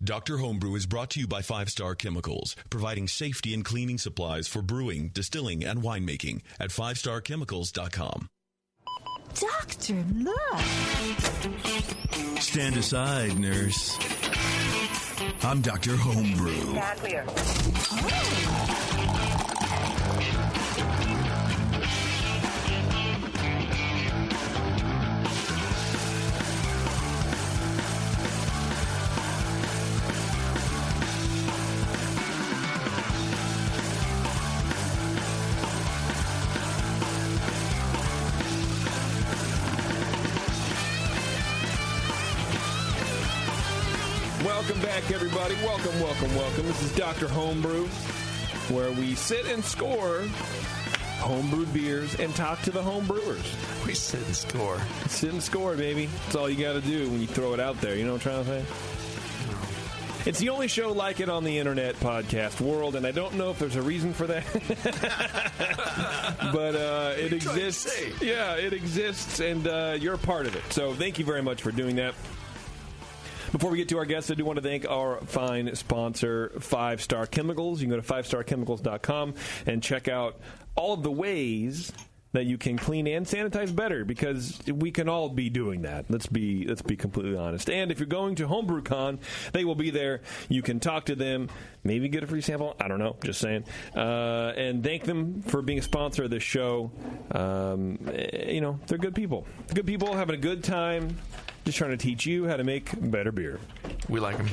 Dr. Homebrew is brought to you by 5 Star Chemicals, providing safety and cleaning supplies for brewing, distilling, and winemaking at 5starchemicals.com. Doctor, look. Stand aside, nurse. I'm Dr. Homebrew. Stand clear. Welcome back, everybody. Welcome. This is Dr. Homebrew, where we sit and score homebrewed beers and talk to the homebrewers. We sit and score. Sit and score, baby. That's all you got to do when you throw it out there. You know what I'm trying to say? It's the only show like it on the internet podcast world, and I don't know if there's a reason for that. But it exists. Yeah, it exists, and you're a part of it. So thank you very much for doing that. Before we get to our guests, I do want to thank our fine sponsor, 5 Star Chemicals. You can go to 5starchemicals.com and check out all of the ways that you can clean and sanitize better, because we can all be doing that. Let's be completely honest. And if you're going to HomebrewCon, they will be there. You can talk to them, maybe get a free sample. I don't know, just saying. And thank them for being a sponsor of this show. They're good people. Good people having a good time. Just trying to teach you how to make better beer. We like them.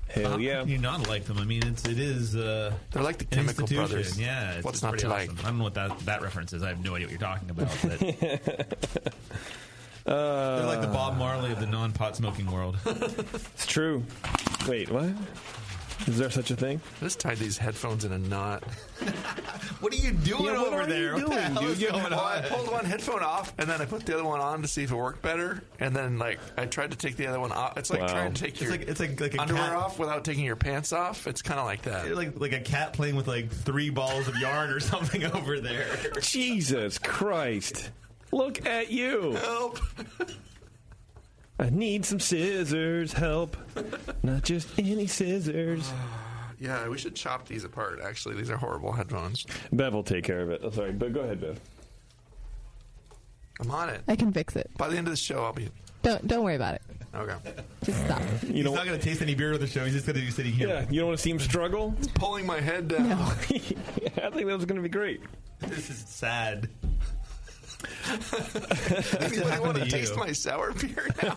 Hell yeah. How can you not like them? I mean, it is. They're like the Chemical Brothers. Yeah. It's What's not to awesome. like? I don't know what that reference is. I have no idea what you're talking about. But they're like the Bob Marley of the non-pot smoking world. It's true. Wait, what? Is there such a thing? I just tied these headphones in a knot. What are you doing over there? What the hell is going on? I pulled one headphone off, and then I put the other one on to see if it worked better. And then, I tried to take the other one off. It's like trying to take your it's like a underwear cat off without taking your pants off. It's kind of like that. Like a cat playing with 3 balls of yarn or something over there. Jesus Christ. Look at you. Help. I need some scissors, help. Not just any scissors. Yeah, we should chop these apart, actually. These are horrible headphones. Bev will take care of it. Oh, sorry, but go ahead, Bev. I'm on it. I can fix it. By the end of the show, I'll be... Don't worry about it. Okay. Just stop. He's not going to taste any beer with the show. He's just going to be sitting here. Yeah, you don't want to see him struggle? It's pulling my head down. No. I think that was going to be great. This is sad. Anybody want to taste my sour beer now?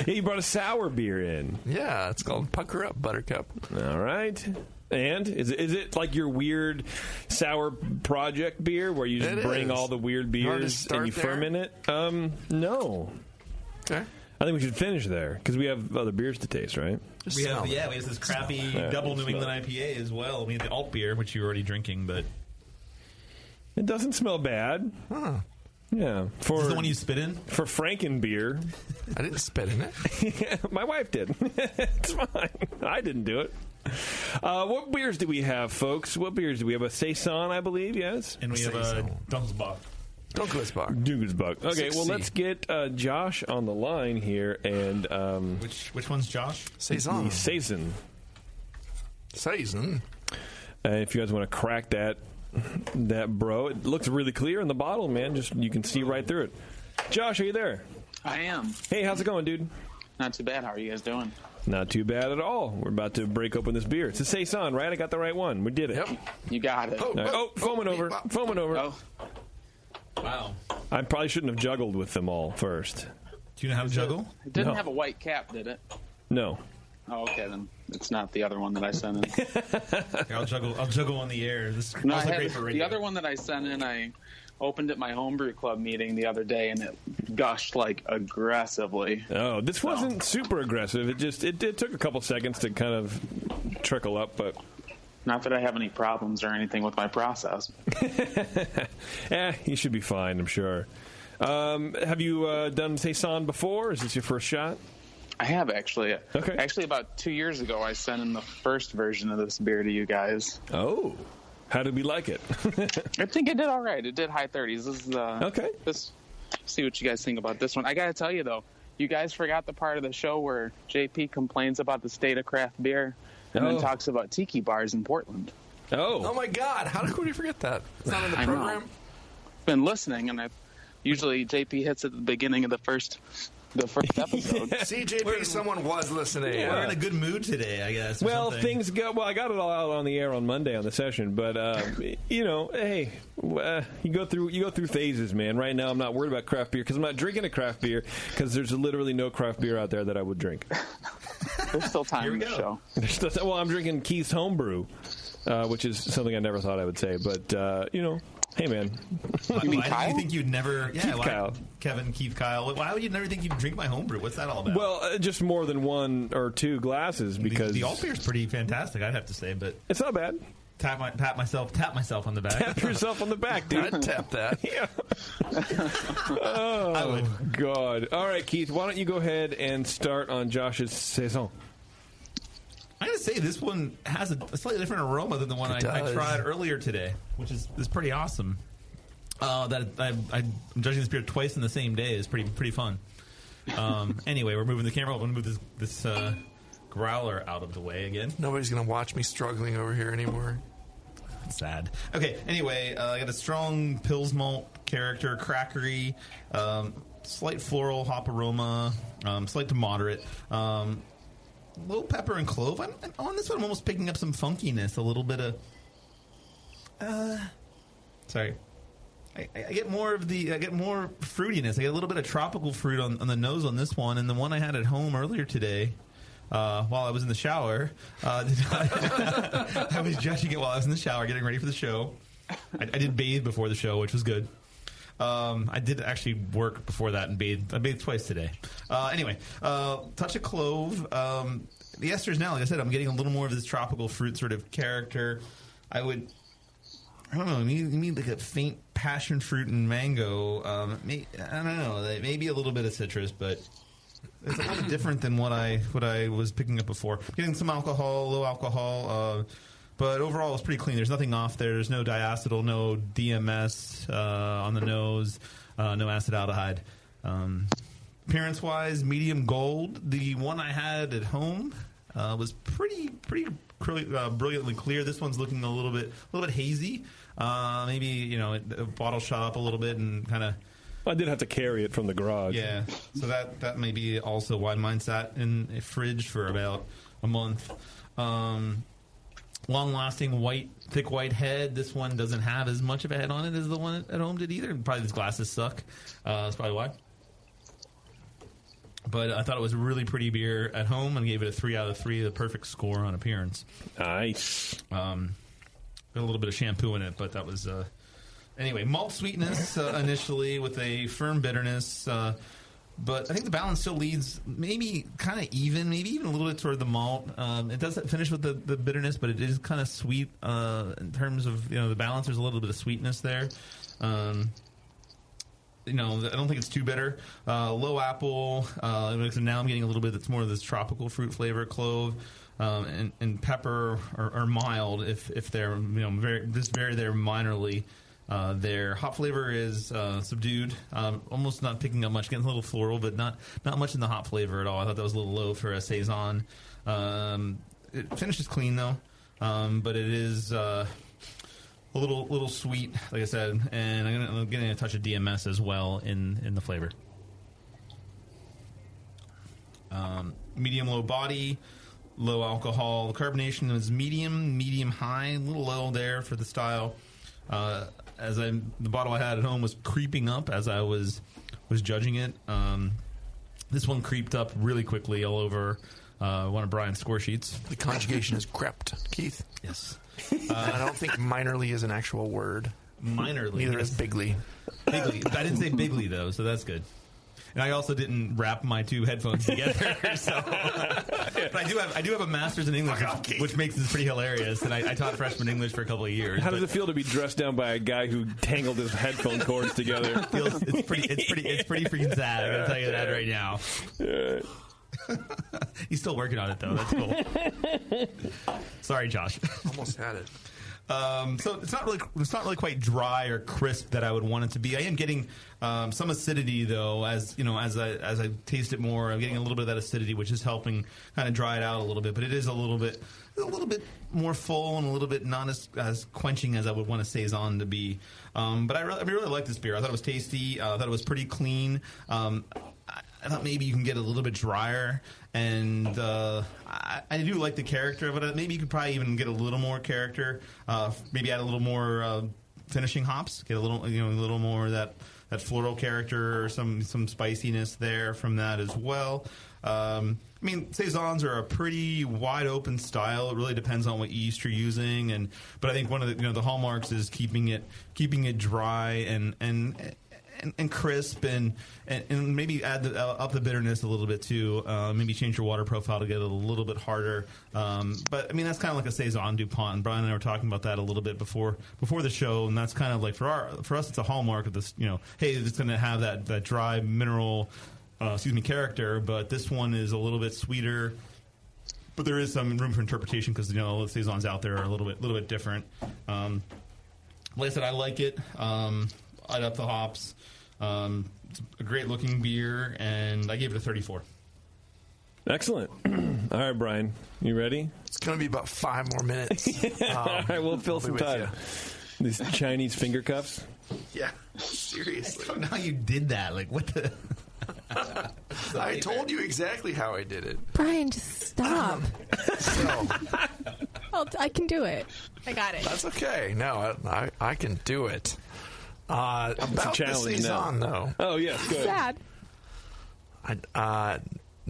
Yeah, you brought a sour beer in. Yeah, it's called Pucker Up Buttercup. All right. And is it like your weird sour project beer where you just bring all the weird beers and you ferment it? No. Okay. I think we should finish there because we have other beers to taste, right? We have this crappy double New England IPA as well. We have the alt beer, which you're already drinking, but it doesn't smell bad. Huh. Yeah. Is this the one you spit in? For Frankenbeer. I didn't spit in it. My wife did. It's fine. I didn't do it. What beers do we have, folks? What beers do we have? A Saison, I believe, yes? And we have a Dunkles Bock. Dunkles Bock. Dunkles Bock. Okay, 6C. well, let's get Josh on the line here. And Which one's Josh? Saison. The Saison. Saison. If you guys want to crack that bro, it looks really clear in the bottle, man. Just you can see right through it. Josh, are you there? I am. Hey, how's it going, dude? Not too bad. How are you guys doing? Not too bad at all. We're about to break open this beer. It's a Saison, right? I got the right one. We did it. Yep. You got it. Foaming over. Oh. Wow. I probably shouldn't have juggled with them all first. Do you know how to juggle? It didn't No. have a white cap, did it? No. Oh, okay, then it's not the other one that I sent in. Here, I'll juggle on the air. This is No, also great for radio. the other one that I sent in, I opened at my homebrew club meeting the other day, and it gushed aggressively. Oh, this wasn't super aggressive. It took a couple seconds to kind of trickle up, but Not that I have any problems or anything with my process. you should be fine, I'm sure. Have you done Saison before? Is this your first shot? I have, actually. Okay. Actually, about 2 years ago, I sent in the first version of this beer to you guys. Oh. How did we like it? I think it did all right. It did high 30s. This is okay. See what you guys think about this one. I got to tell you, though, you guys forgot the part of the show where JP complains about the state of craft beer and then talks about tiki bars in Portland. Oh my God! How could we forget that? It's not in the program. Been listening, and usually JP hits at the beginning of the first episode. See, JP, someone was listening. Yeah. We're in a good mood today, I guess. Well, things go. Well, I got it all out on the air on Monday on the session, but you know, hey, you go through phases, man. Right now, I'm not worried about craft beer because I'm not drinking a craft beer because there's literally no craft beer out there that I would drink. There's still time in the show. Well, I'm drinking Keith's Homebrew, which is something I never thought I would say, but you know. Hey, man. Why do you think you'd never... Yeah, Kyle. Keith Kyle. Why would you never think you'd drink my homebrew? What's that all about? Well, just more than one or two glasses because... The alt beer's pretty fantastic, I'd have to say, but... It's not bad. Tap myself on the back. Tap yourself on the back, dude. I'd tap that. Yeah. I would. God. All right, Keith, why don't you go ahead and start on Josh's Saison? I gotta say, this one has a slightly different aroma than the one I tried earlier today, which is pretty awesome. I'm judging this beer twice in the same day is pretty fun. Anyway, we're moving the camera. I'm going to move this growler out of the way again. Nobody's going to watch me struggling over here anymore. That's sad. Okay, anyway, I got a strong Pils malt character, crackery, slight floral hop aroma, slight to moderate. Little pepper and clove. On this one, I'm almost picking up some funkiness, a little bit of... sorry. I get more fruitiness. I get a little bit of tropical fruit on the nose on this one, and the one I had at home earlier today, while I was in the shower, I was judging it while I was in the shower, getting ready for the show. I did bathe before the show, which was good. I did actually work before that and bathed. I bathed twice today. Anyway, touch of clove. The esters now, like I said, I'm getting a little more of this tropical fruit sort of character. I don't know, you need like a faint passion fruit and mango. I don't know, maybe a little bit of citrus, but it's a little different than what I was picking up before. Getting some alcohol, low alcohol. But overall, it's pretty clean. There's nothing off there. There's no diacetyl, no DMS on the nose, no acetaldehyde. Appearance-wise, medium gold. The one I had at home was pretty brilliantly clear. This one's looking a little bit hazy. Maybe a bottle shot up a little bit and kind of. I did have to carry it from the garage. Yeah, so that may be also why mine sat in a fridge for about a month. Long-lasting thick white head. This one doesn't have as much of a head on it as the one at home did either. Probably these glasses suck. That's probably why. But I thought it was a really pretty beer at home and gave it a 3 out of 3, the perfect score on appearance. Nice. Got a little bit of shampoo in it, but that was... Anyway, malt sweetness initially with a firm bitterness. But I think the balance still leads maybe kind of even, maybe even a little bit toward the malt. It doesn't finish with the bitterness, but it is kind of sweet in terms of the balance. There's a little bit of sweetness there. I don't think it's too bitter. Low apple. Now I'm getting a little bit that's more of this tropical fruit flavor, clove, and pepper are mild if they're very there minorly. Their hop flavor is subdued, almost not picking up much. Getting a little floral, but not much in the hop flavor at all. I thought that was a little low for a Saison. It finishes clean though, but it is a little sweet, like I said, and I'm getting a touch of DMS as well in the flavor. Medium low body, low alcohol. The carbonation is medium high, a little low there for the style. The bottle I had at home was creeping up as I was judging it. This one creeped up really quickly all over one of Brian's score sheets. The conjugation is crept, Keith. Yes. I don't think minorly is an actual word. Minorly. Neither is bigly. Bigly. I didn't say bigly though, so that's good. And I also didn't wrap my two headphones together. So. But I do have a master's in English, which makes this pretty hilarious. And I taught freshman English for a couple of years. How does it feel to be dressed down by a guy who tangled his headphone cords together? It's pretty freaking sad. I'm gonna tell you that right now. He's still working on it though. That's cool. Sorry, Josh. Almost had it. So it's not really quite dry or crisp that I would want it to be. I am getting some acidity though, as I taste it more. I'm getting a little bit of that acidity, which is helping kind of dry it out a little bit. But it is a little bit more full and a little bit not as quenching as I would want a Saison to be. But I really like this beer. I thought it was tasty. I thought it was pretty clean. I thought maybe you can get a little bit drier, and I do like the character of it. Maybe you could probably even get a little more character. Maybe add a little more finishing hops. Get a little more of that floral character or some spiciness there from that as well. I mean, Saisons are a pretty wide open style. It really depends on what yeast you're using, but I think one of the hallmarks is keeping it dry and crisp, and maybe add up the bitterness a little bit too. Maybe change your water profile to get it a little bit harder. But I mean, that's kind of like a Saison DuPont. And Brian and I were talking about that a little bit before the show, and that's kind of like for us, it's a hallmark of this. Hey, it's going to have that dry mineral, character. But this one is a little bit sweeter. But there is some room for interpretation because the Saisons out there are a little bit different. Like I said, I like it. I'd up the hops. It's a great looking beer, and I gave it a 34. Excellent. All right, Brian, you ready? It's going to be about 5 more minutes. All right, we'll fill some time. These Chinese finger cuffs. Yeah, seriously. I don't know how you did that. Like, what the... I told you exactly how I did it. Brian, just stop. I can do it. I got it. That's okay. No, I can do it. About the Saison, though. Oh, yes, good. Sad.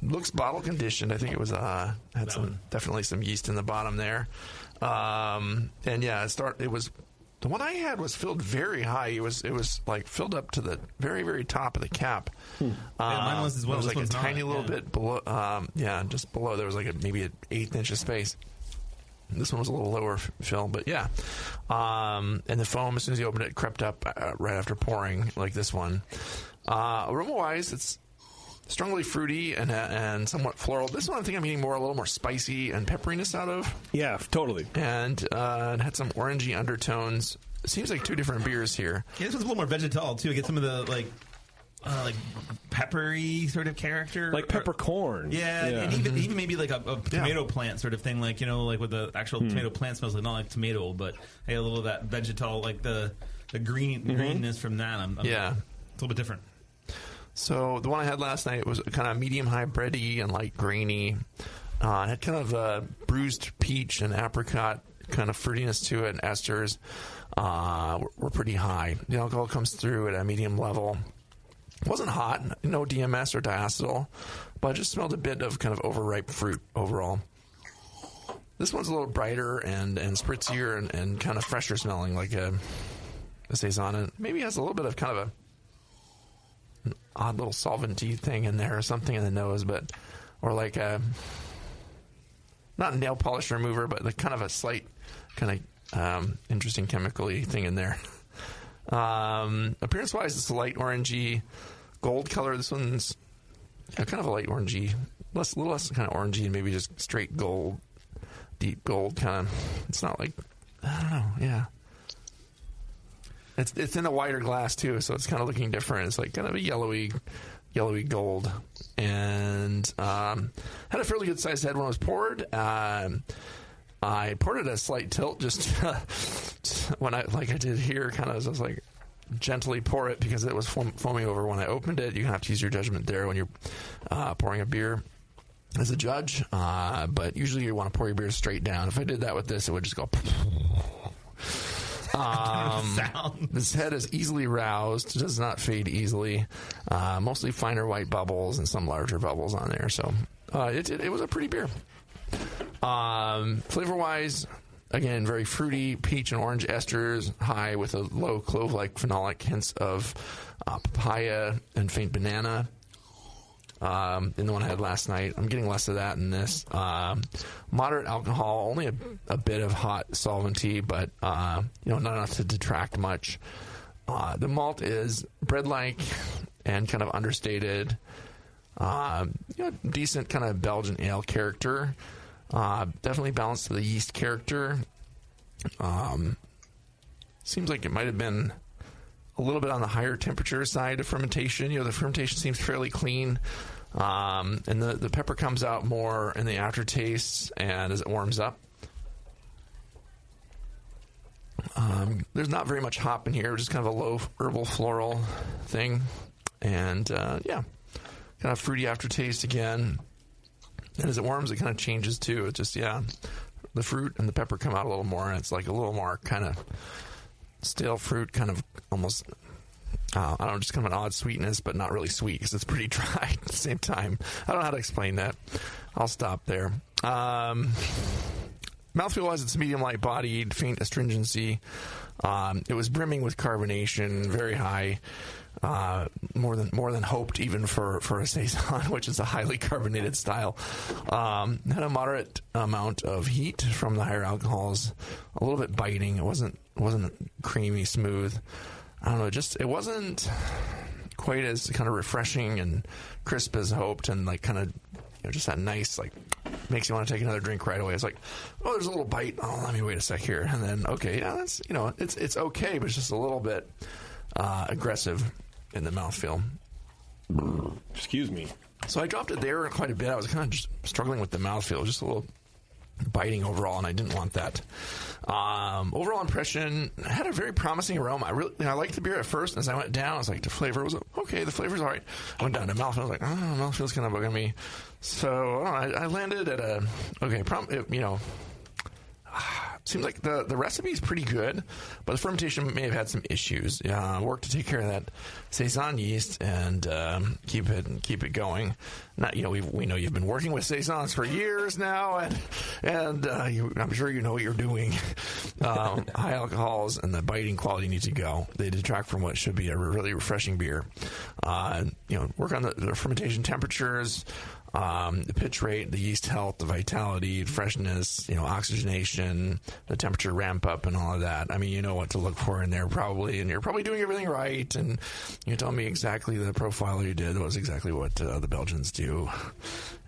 Looks bottle conditioned. I think it was definitely some yeast in the bottom there. And yeah, it was the one I had was filled very high. It was like filled up to the very, very top of the cap. Mine was as well. It was like a tiny little bit below. Just below. There was like maybe an 1/8 inch of space. This one was a little lower fill, but yeah. And the foam, as soon as you opened it, crept up right after pouring, like this one. Aroma-wise, it's strongly fruity and somewhat floral. This one I think I'm getting a little more spicy and pepperiness out of. Yeah, totally. And it had some orangey undertones. It seems like 2 different beers here. Yeah, this one's a little more vegetal, too. I get some of the, like peppery sort of character, like peppercorn. Yeah, and even maybe like a tomato plant sort of thing, like like what the actual tomato plant smells like, not like tomato, but a little of that vegetal, like the greenness from that. It's a little bit different. So the one I had last night was kind of medium high bready and light grainy. It had kind of bruised peach and apricot kind of fruitiness to it, and esters were pretty high. The alcohol comes through at a medium level. It wasn't hot, no DMS or diacetyl, but I just smelled a bit of kind of overripe fruit overall. This one's a little brighter and spritzier and kind of fresher smelling, like a Saison, and maybe has a little bit of kind of an odd little solventy thing in there or something in the nose, or like a not a nail polish remover, but like kind of a slight kind of interesting chemically thing in there. Appearance-wise, it's a light orangey gold color. This one's kind of a light orangey, a little less kind of orangey, and maybe just straight gold, deep gold kind of. It's not like, I don't know. Yeah, it's in a wider glass too, so it's kind of looking different. It's like kind of a yellowy gold, and had a fairly good sized head when it was poured. I poured it at a slight tilt, just when I did here, kind of as I was like gently pour it because it was foaming over when I opened it. You have to use your judgment there when you're pouring a beer as a judge, but usually you want to pour your beer straight down. If I did that with this, it would just go. This head is easily roused, does not fade easily. Mostly finer white bubbles and some larger bubbles on there. So it was a pretty beer. Flavor-wise, again, very fruity, peach and orange esters, high with a low clove-like phenolic hints of papaya and faint banana. In the one I had last night, I'm getting less of that in this. Moderate alcohol, only a bit of hot solventy, but not enough to detract much. The malt is bread-like and kind of understated. Decent kind of Belgian ale character. Definitely balanced to the yeast character. Seems like it might have been a little bit on the higher temperature side of fermentation. The fermentation seems fairly clean. And the pepper comes out more in the aftertaste and as it warms up. There's not very much hop in here, just kind of a low herbal floral thing. And, kind of fruity aftertaste again. And as it warms, it kind of changes too. It just, the fruit and the pepper come out a little more, and it's like a little more kind of stale fruit, kind of almost, I don't know, just kind of an odd sweetness, but not really sweet because it's pretty dry at the same time. I don't know how to explain that. I'll stop there. Mouthfeel-wise, it's medium light bodied, faint astringency. It was brimming with carbonation, very high, more than hoped even for a Saison, which is a highly carbonated style. Had a moderate amount of heat from the higher alcohols, a little bit biting. It wasn't creamy, smooth. I don't know, it wasn't quite as kind of refreshing and crisp as hoped, and like kind of just that nice, like, makes you want to take another drink right away. It's like, oh, there's a little bite. Oh, let me wait a sec here. And then, okay, that's, it's okay, but it's just a little bit aggressive in the mouthfeel. Excuse me. So I dropped it there quite a bit. I was kind of just struggling with the mouthfeel, just a little biting overall, and I didn't want that. Overall impression, had a very promising aroma. I liked the beer at first, and as I went down, I was like, the flavor was okay. The flavor's all right. I went down to mouthfeel. I was like, mouthfeel's kind of bugging me. So I landed at a okay. Seems like the recipe is pretty good, but the fermentation may have had some issues. Work to take care of that Saison yeast and keep it going. Not, we know you've been working with Saisons for years now, and I'm sure you know what you're doing. High alcohols and the biting quality need to go. They detract from what should be a really refreshing beer. Work on the fermentation temperatures. The pitch rate, the yeast health, the vitality, freshness, oxygenation, the temperature ramp up, and all of that. I mean, you know what to look for in there probably, and you're probably doing everything right. And you told me exactly the profile you did was exactly what the Belgians do.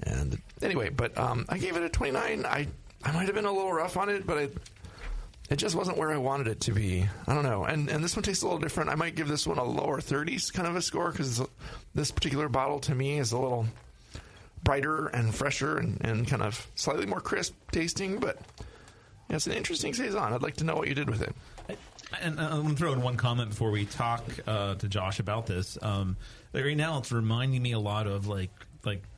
And anyway, but I gave it a 29. I might have been a little rough on it, but it just wasn't where I wanted it to be. I don't know. And this one tastes a little different. I might give this one a lower 30s kind of a score because this particular bottle to me is a little brighter and fresher and kind of slightly more crisp tasting, but it's an interesting Saison. I'd like to know what you did with it. And I'm going to throw in one comment before we talk to Josh about this. Right now, it's reminding me a lot of like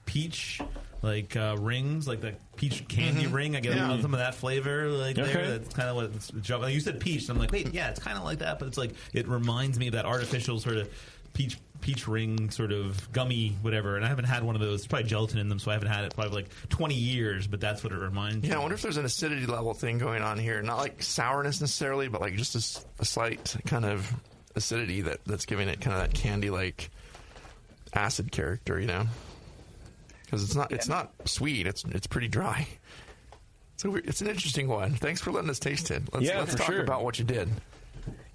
peach, rings, like the peach candy ring. I get some of that flavor there. That's kind of what it's. You said peach, and I'm like, wait, yeah, it's kind of like that, but it's like it reminds me of that artificial sort of peach ring sort of gummy whatever, and I haven't had one of those. There's probably gelatin in them, so I haven't had it probably like 20 years, but that's what it reminds me. I wonder if there's an acidity level thing going on here. Not like sourness necessarily, but like just a slight kind of acidity that's giving it kind of that candy-like acid character, because it's not sweet. It's pretty dry. So it's an interesting one. Thanks for letting us taste it. Let's talk about what you did.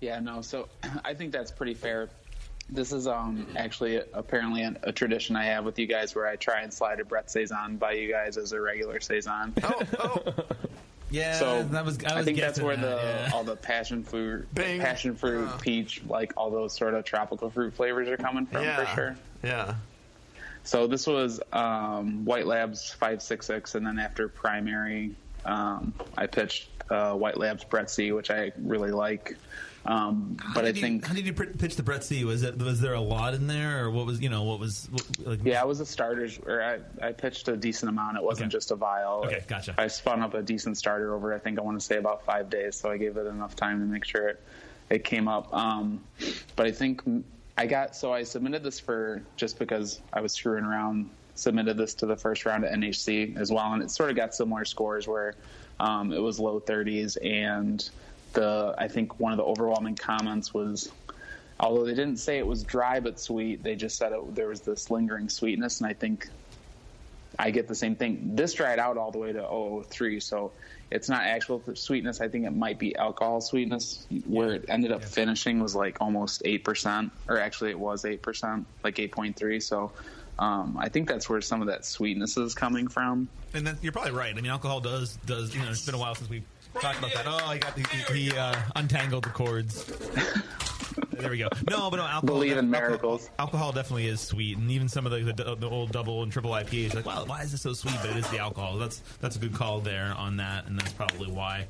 Yeah, no, so I think that's pretty fair. This is actually apparently a tradition I have with you guys where I try and slide a Brett Saison by you guys as a regular Saison. Oh. Yeah, so I think that's where all the passion fruit, peach, like all those sort of tropical fruit flavors are coming from for sure. Yeah. So this was White Labs 566, and then after primary, I pitched White Labs Brett C, which I really like. But I think how did you pitch the Brett C? Was there a lot in there, or what was like? Yeah, it was a starters, or I pitched a decent amount. It wasn't just a vial. Okay, gotcha. I spun up a decent starter over, I want to say about 5 days, so I gave it enough time to make sure it came up. But I think I submitted this for, just because I was screwing around, submitted this to the first round at NHC as well, and it sort of got similar scores where it was low 30s, and I think one of the overwhelming comments was, although they didn't say it was dry but sweet, they just said there was this lingering sweetness, and I think I get the same thing. This dried out all the way to 0.03, so it's not actual sweetness. I think it might be alcohol sweetness. Where it ended up finishing was like almost 8%, or actually it was 8%, like 8.3. So I think that's where some of that sweetness is coming from. And then, you're probably right. I mean, alcohol does. It's been a while since we talked about that. Oh, he untangled the cords. There we go. No, but alcohol. Believe in miracles. Alcohol definitely is sweet, and even some of the old double and triple IPAs, like, wow, why is this so sweet? But it is the alcohol. That's a good call there on that, and that's probably why.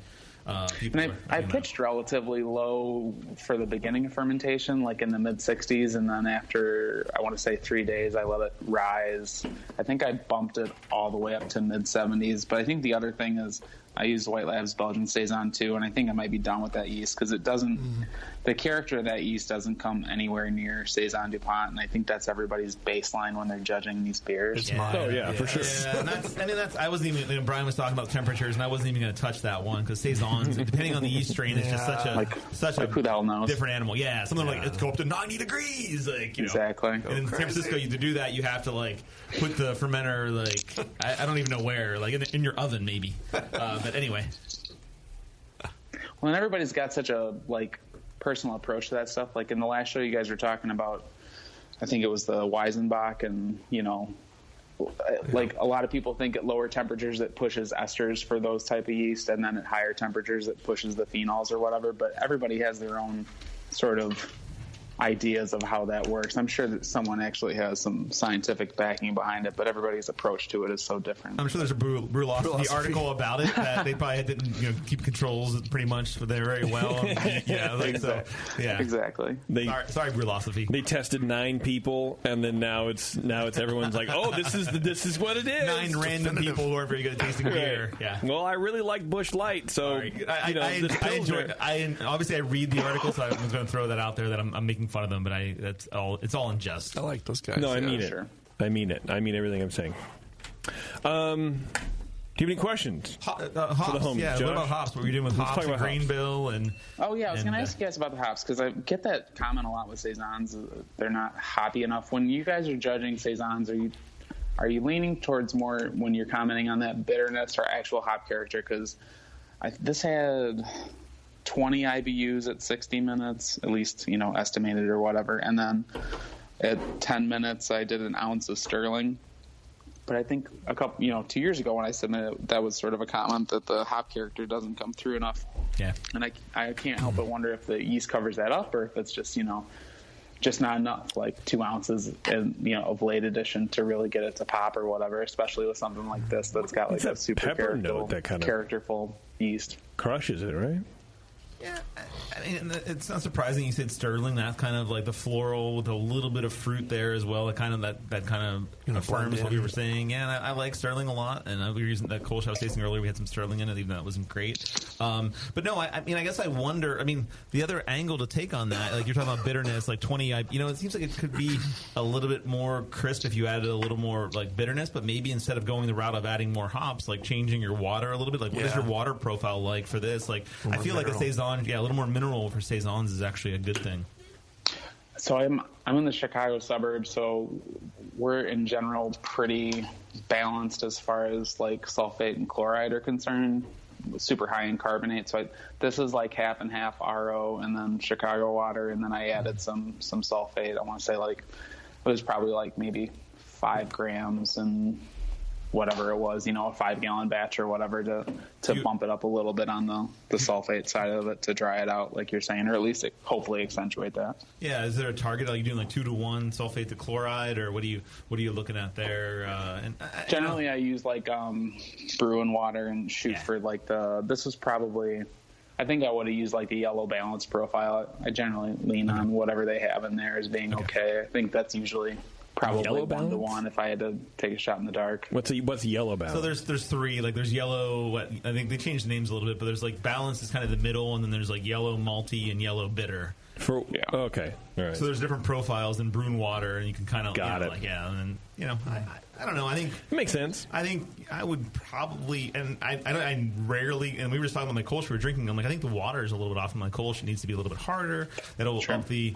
I pitched relatively low for the beginning of fermentation, like in the mid-60s, and then after, I want to say 3 days, I let it rise. I think I bumped it all the way up to mid-70s, but I think the other thing is I used White Labs Belgian Saison too, and I think I might be done with that yeast because it doesn't. The character of that yeast doesn't come anywhere near Saison DuPont, and I think that's everybody's baseline when they're judging these beers. For sure. Yeah, I wasn't even. Brian was talking about temperatures, and I wasn't even going to touch that one because Saisons, depending on the yeast strain, is just such a who the hell knows? Different animal. Yeah, something like it's go up to 90 degrees, exactly. And in San Francisco, to do that, you have to put the fermenter I don't even know where, in your oven maybe. But anyway. Well, and everybody's got such a personal approach to that stuff. Like in the last show, you guys were talking about, I think it was the Weizenbach, and a lot of people think at lower temperatures it pushes esters for those type of yeast, and then at higher temperatures it pushes the phenols or whatever. But everybody has their own sort of ideas of how that works. I'm sure that someone actually has some scientific backing behind it, but everybody's approach to it is so different. I'm sure there's a Brewlosophy article about it that they probably didn't keep controls pretty much very well. Exactly. Sorry, Brewlosophy. They tested 9 people, and then now it's everyone's like, oh, this is what it is. 9 random people who are very good at tasting beer. Yeah. Well, I really like Busch Light, so I enjoy it. Obviously I read the article, so I was going to throw that out there that I'm making fun of them, but it's all in jest. I like those guys. No, I mean it. Sure. I mean it. I mean everything I'm saying. Do you have any questions? Hops, for the home, yeah. Josh? What about hops? What were you doing with hops and grain bill? And oh yeah, I was going to ask you guys about the hops because I get that comment a lot with saisons. They're not hoppy enough. When you guys are judging saisons, are you leaning towards more when you're commenting on that bitterness or actual hop character? Because this had 20 IBUs at 60 minutes, at least, estimated or whatever. And then at 10 minutes, I did an ounce of Sterling. But I think 2 years ago when I submitted, that was sort of a comment that the hop character doesn't come through enough. Yeah. And I can't help but wonder if the yeast covers that up or if it's just, just not enough, 2 ounces of late addition to really get it to pop or whatever, especially with something like this that's got that super pepper note, that kind of characterful yeast. Crushes it, right? Yeah, I mean, it's not surprising you said Sterling. That's kind of like the floral with a little bit of fruit there as well. That kind of affirms what we were saying. Yeah, and I like Sterling a lot, and we were using that Kolsch I was tasting earlier. We had some Sterling in it, even though it wasn't great. But no, I mean, I guess I wonder. I mean, the other angle to take on that, you're talking about bitterness, 20. It seems like it could be a little bit more crisp if you added a little more bitterness. But maybe instead of going the route of adding more hops, changing your water a little bit. What is your water profile like for this? I feel like a saison. Yeah, a little more mineral for saisons is actually a good thing. So I'm in the Chicago suburbs, so we're in general pretty balanced as far as sulfate and chloride are concerned. Super high in carbonate. So this is half and half RO, and then Chicago water, and then I added some sulfate. I want to say it was probably maybe 5 grams and whatever it was, a 5-gallon batch or whatever to bump it up a little bit on the sulfate side of it to dry it out, like you're saying, or at least hopefully accentuate that. Yeah, is there a target? Are you doing 2-to-1 sulfate to chloride, or what are you looking at there? Generally, I use brew and water and shoot for this was probably. I think I would have used the yellow balance profile. I generally lean on whatever they have in there as being okay. I think that's usually. Probably 1-to-1 if I had to take a shot in the dark. What's yellow balance? So there's 3. There's yellow. I think they changed the names a little bit, but there's balance is kind of the middle, and then there's yellow malty and yellow bitter. Okay, all right. So there's different profiles in brew and water, and you can kind of got it. and then I don't know. I think it makes sense. I think I would probably, and I rarely, and we were just talking about my Kolsch we were drinking. I'm like, I think the water is a little bit off in my Kolsch. It needs to be a little bit harder. That'll up the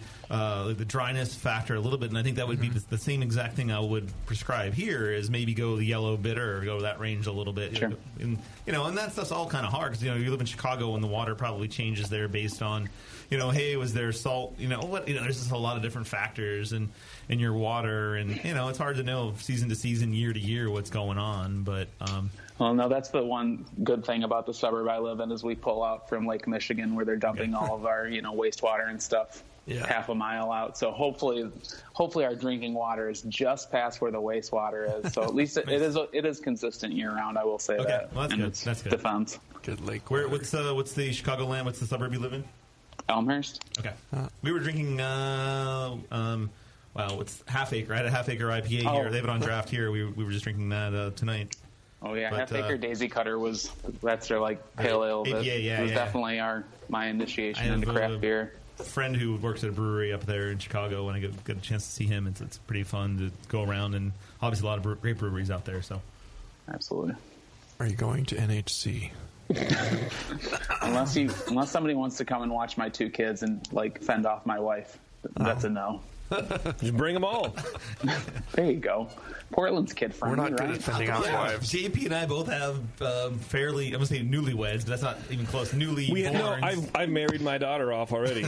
dryness factor a little bit, and I think that would be the same exact thing I would prescribe here. Is maybe go the yellow bitter or go that range a little bit. Sure. And that stuff's all kind of hard because you live in Chicago and the water probably changes there based on, hey, was there salt? There's just a lot of different factors in your water, and it's hard to know season to season, year to year what's going on. But well, no, that's the one good thing about the suburb I live in is we pull out from Lake Michigan where they're dumping all of our wastewater and stuff half a mile out. So hopefully our drinking water is just past where the wastewater is. So at least it is consistent year round. I will say that. Well, that's good. That's good. Defense. Good lake. What's the Chicagoland? What's the suburb you live in? Elmhurst. Okay. We were drinking. It's Half Acre. I had a Half Acre IPA here. They have it on draft here. We were just drinking that tonight. Oh yeah, Half Acre Daisy Cutter that's their pale ale. It was definitely my initiation into craft beer. Friend who works at a brewery up there in Chicago. When I get a chance to see him, it's pretty fun to go around, and obviously a lot of great breweries out there. So, absolutely. Are you going to NHC? unless somebody wants to come and watch my 2 kids and fend off my wife, that's a no. Just bring them all. There you go. Portland's kid friendly. We're not good at fending off wives. JP and I both have fairly, I'm going to say newlyweds, but that's not even close. I've married my daughter off already.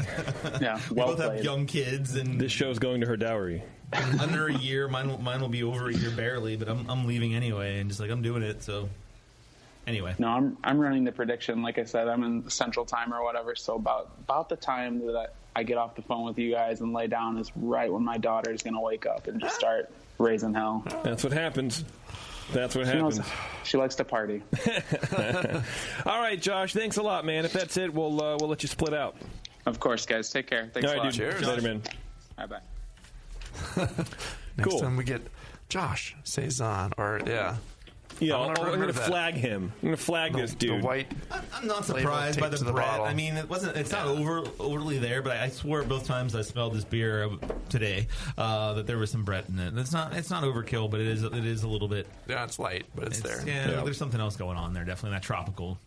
Yeah, we both have young kids, and this show's going to her dowry. Under a year, mine will be over a year barely, but I'm leaving anyway, and just I'm doing it. So anyway, no, I'm running the prediction. Like I said, I'm in Central Time or whatever. So about the time that I get off the phone with you guys and lay down is right when my daughter is going to wake up and just start raising hell. That's what happens. She likes to party. All right, Josh. Thanks a lot, man. If that's it, we'll let you split out. Of course, guys. Take care. Thanks a lot. Cheers. Later, man. Bye-bye. Next time we get Josh Saison, Yeah, I'm going to flag him. I'm going to flag this dude. The white. I'm not surprised by the Brett. I mean, it's not overly there, but I swore both times I smelled this beer today that there was some Brett in it. It's not overkill, but it is a little bit. Yeah, it's light, but it's there. Yeah, there's something else going on there. Definitely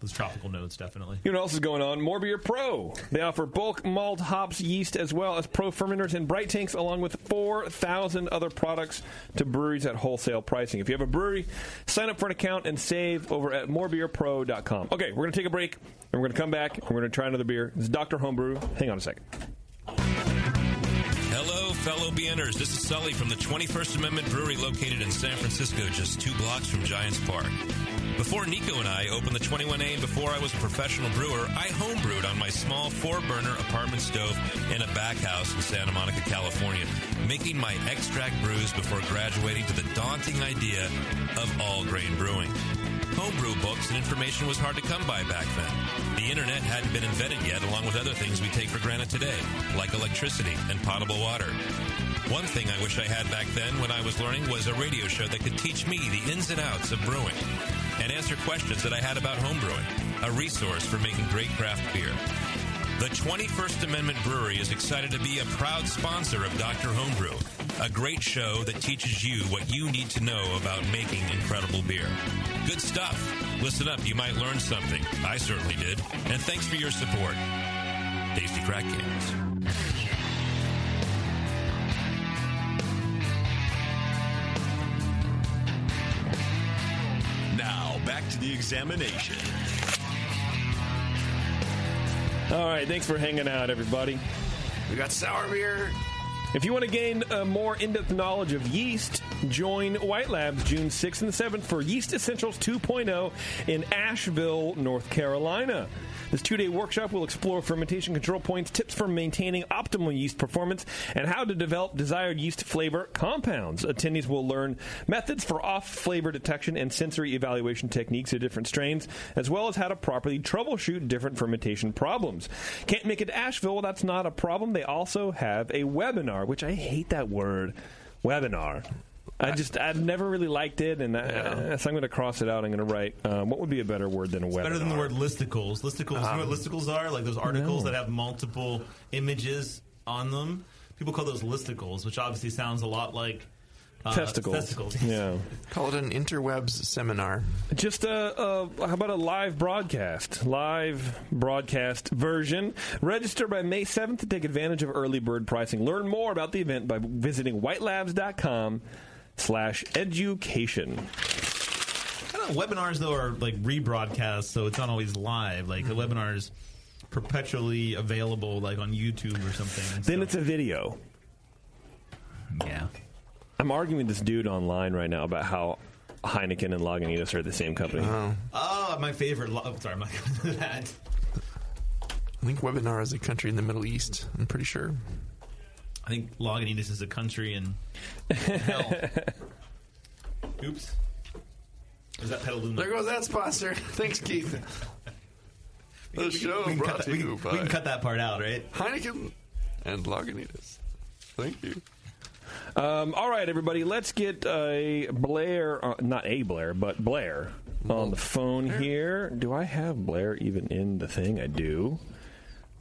those tropical notes. Definitely. You know what else is going on? More Beer Pro. They offer bulk malt, hops, yeast, as well as pro fermenters and bright tanks, along with 4,000 other products to breweries at wholesale pricing. If you have a brewery, sign up for an account and save over at morebeerpro.com. Okay, we're going to take a break, and we're going to come back, and we're going to try another beer. This is Dr. Homebrew. Hang on a second. Hello, fellow BNers. This is Sully from the 21st Amendment Brewery located in San Francisco, just 2 blocks from Giants Park. Before Nico and I opened the 21A and before I was a professional brewer, I homebrewed on my small 4-burner apartment stove in a back house in Santa Monica, California, making my extract brews before graduating to the daunting idea of all-grain brewing. Homebrew books and information was hard to come by back then. The internet hadn't been invented yet, along with other things we take for granted today, like electricity and potable water. One thing I wish I had back then when I was learning was a radio show that could teach me the ins and outs of brewing and answer questions that I had about homebrewing, a resource for making great craft beer. The 21st Amendment Brewery is excited to be a proud sponsor of Dr. Homebrew, a great show that teaches you what you need to know about making incredible beer. Good stuff. Listen up, you might learn something. I certainly did. And thanks for your support. Tasty Crack Games. Now, back to the examination. All right, thanks for hanging out, everybody. We got sour beer. If you want to gain more in-depth knowledge of yeast, join White Labs June 6th and 7th for Yeast Essentials 2.0 in Asheville, North Carolina. This 2-day workshop will explore fermentation control points, tips for maintaining optimal yeast performance, and how to develop desired yeast flavor compounds. Attendees will learn methods for off-flavor detection and sensory evaluation techniques of different strains, as well as how to properly troubleshoot different fermentation problems. Can't make it to Asheville? Well, that's not a problem. They also have a webinar, which I hate that word, webinar. I've never really liked it, and so I'm going to cross it out. I'm going to write, what would be a better word than a webinar? Better than the word listicles. Listicles, you know what listicles are? Like those articles that have multiple images on them. People call those listicles, which obviously sounds a lot like Testicles. Yeah. Call it an interwebs seminar. Just how about a live broadcast version. Register by May 7th to take advantage of early bird pricing. Learn more about the event by visiting whitelabs.com/education. I don't know, webinars, though, are like rebroadcasts, so it's not always live. Like, the webinar's perpetually available, like on YouTube or something. Then it's a video. Yeah. I'm arguing with this dude online right now about how Heineken and Lagunitas are the same company. Oh, my favorite. Sorry, I'm not going to do that. I think Webinar is a country in the Middle East. I'm pretty sure. I think Lagunitas is a country in hell. Oops. Is that Petaluma? There goes that sponsor. Thanks, Keith. The show brought to you by... We can cut that part out, right? Heineken and Lagunitas. Thank you. All right, everybody, let's get Blair, not a Blair, but Blair on the phone here. Do I have Blair even in the thing? I do.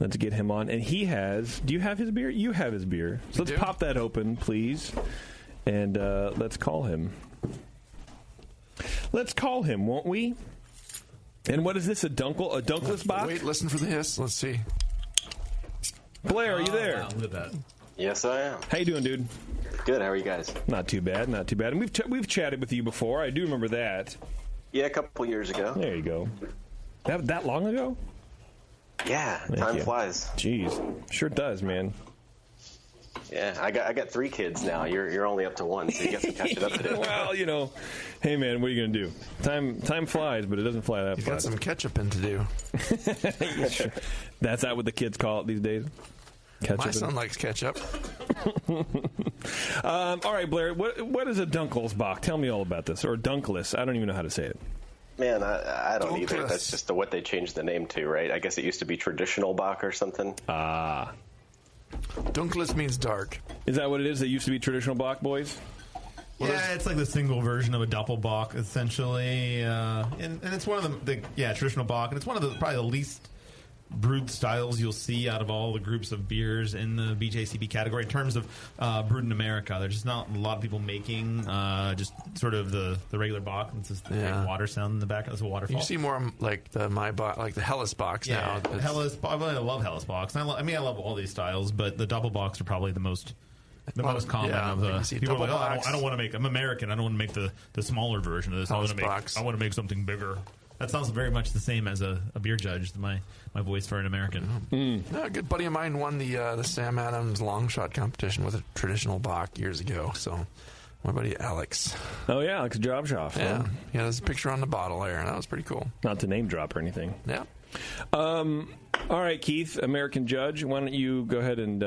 Let's get him on. And he has, do you have his beer? You have his beer. So let's pop that open, please. And let's call him. Let's call him, won't we? And what is this, a Dunkles Bock? Wait, listen for the hiss. Let's see. Blair, are you there? Wow, look at that. Yes, I am. How you doing, dude? Good. How are you guys? Not too bad, not too bad. And we've chatted with you before. I do remember that. Yeah, a couple years ago. There you go. That long ago? Yeah, time flies. Jeez, sure does, man. Yeah, I got 3 kids now. You're only up to 1, so you got some catching up to do. Well, hey man, what are you gonna do? Time flies, but it doesn't fly that fast. You got some catch-up-in to do. That's not what the kids call it these days. My son likes ketchup. All right, Blair, what is a Dunkles Bock? Tell me all about this. Or Dunkless. I don't even know how to say it. Man, I don't either. That's just what they changed the name to, right? I guess it used to be Traditional Bock or something. Ah. Dunkles means dark. Is that what it is? It used to be Traditional Bock, boys? Well, yeah, it's like the single version of a Doppelbock, essentially. And it's one of the Traditional Bock. And it's one of probably the least brewed styles you'll see out of all the groups of beers in the BJCP category in terms of brewed in America. There's just not a lot of people making just sort of the regular Bock. It's just the water sound in the back. It's a waterfall. You see more like the Helles Bocks now. Helles. I love Helles Bocks. I love all these styles, but the Doppelbocks are probably the most common of the people are like, I don't want to make. I'm American. I don't want to make the smaller version of this. I want to make something bigger. That sounds very much the same as a beer judge. My voice for an American. A good buddy of mine won the Sam Adams long shot competition with a Traditional Bock years ago. So my buddy Alex. Oh yeah, Alex Jobshoff. Yeah, huh? Yeah. There's a picture on the bottle there. That was pretty cool. Not to name drop or anything. Yeah. All right, Keith, American Judge. Why don't you go ahead and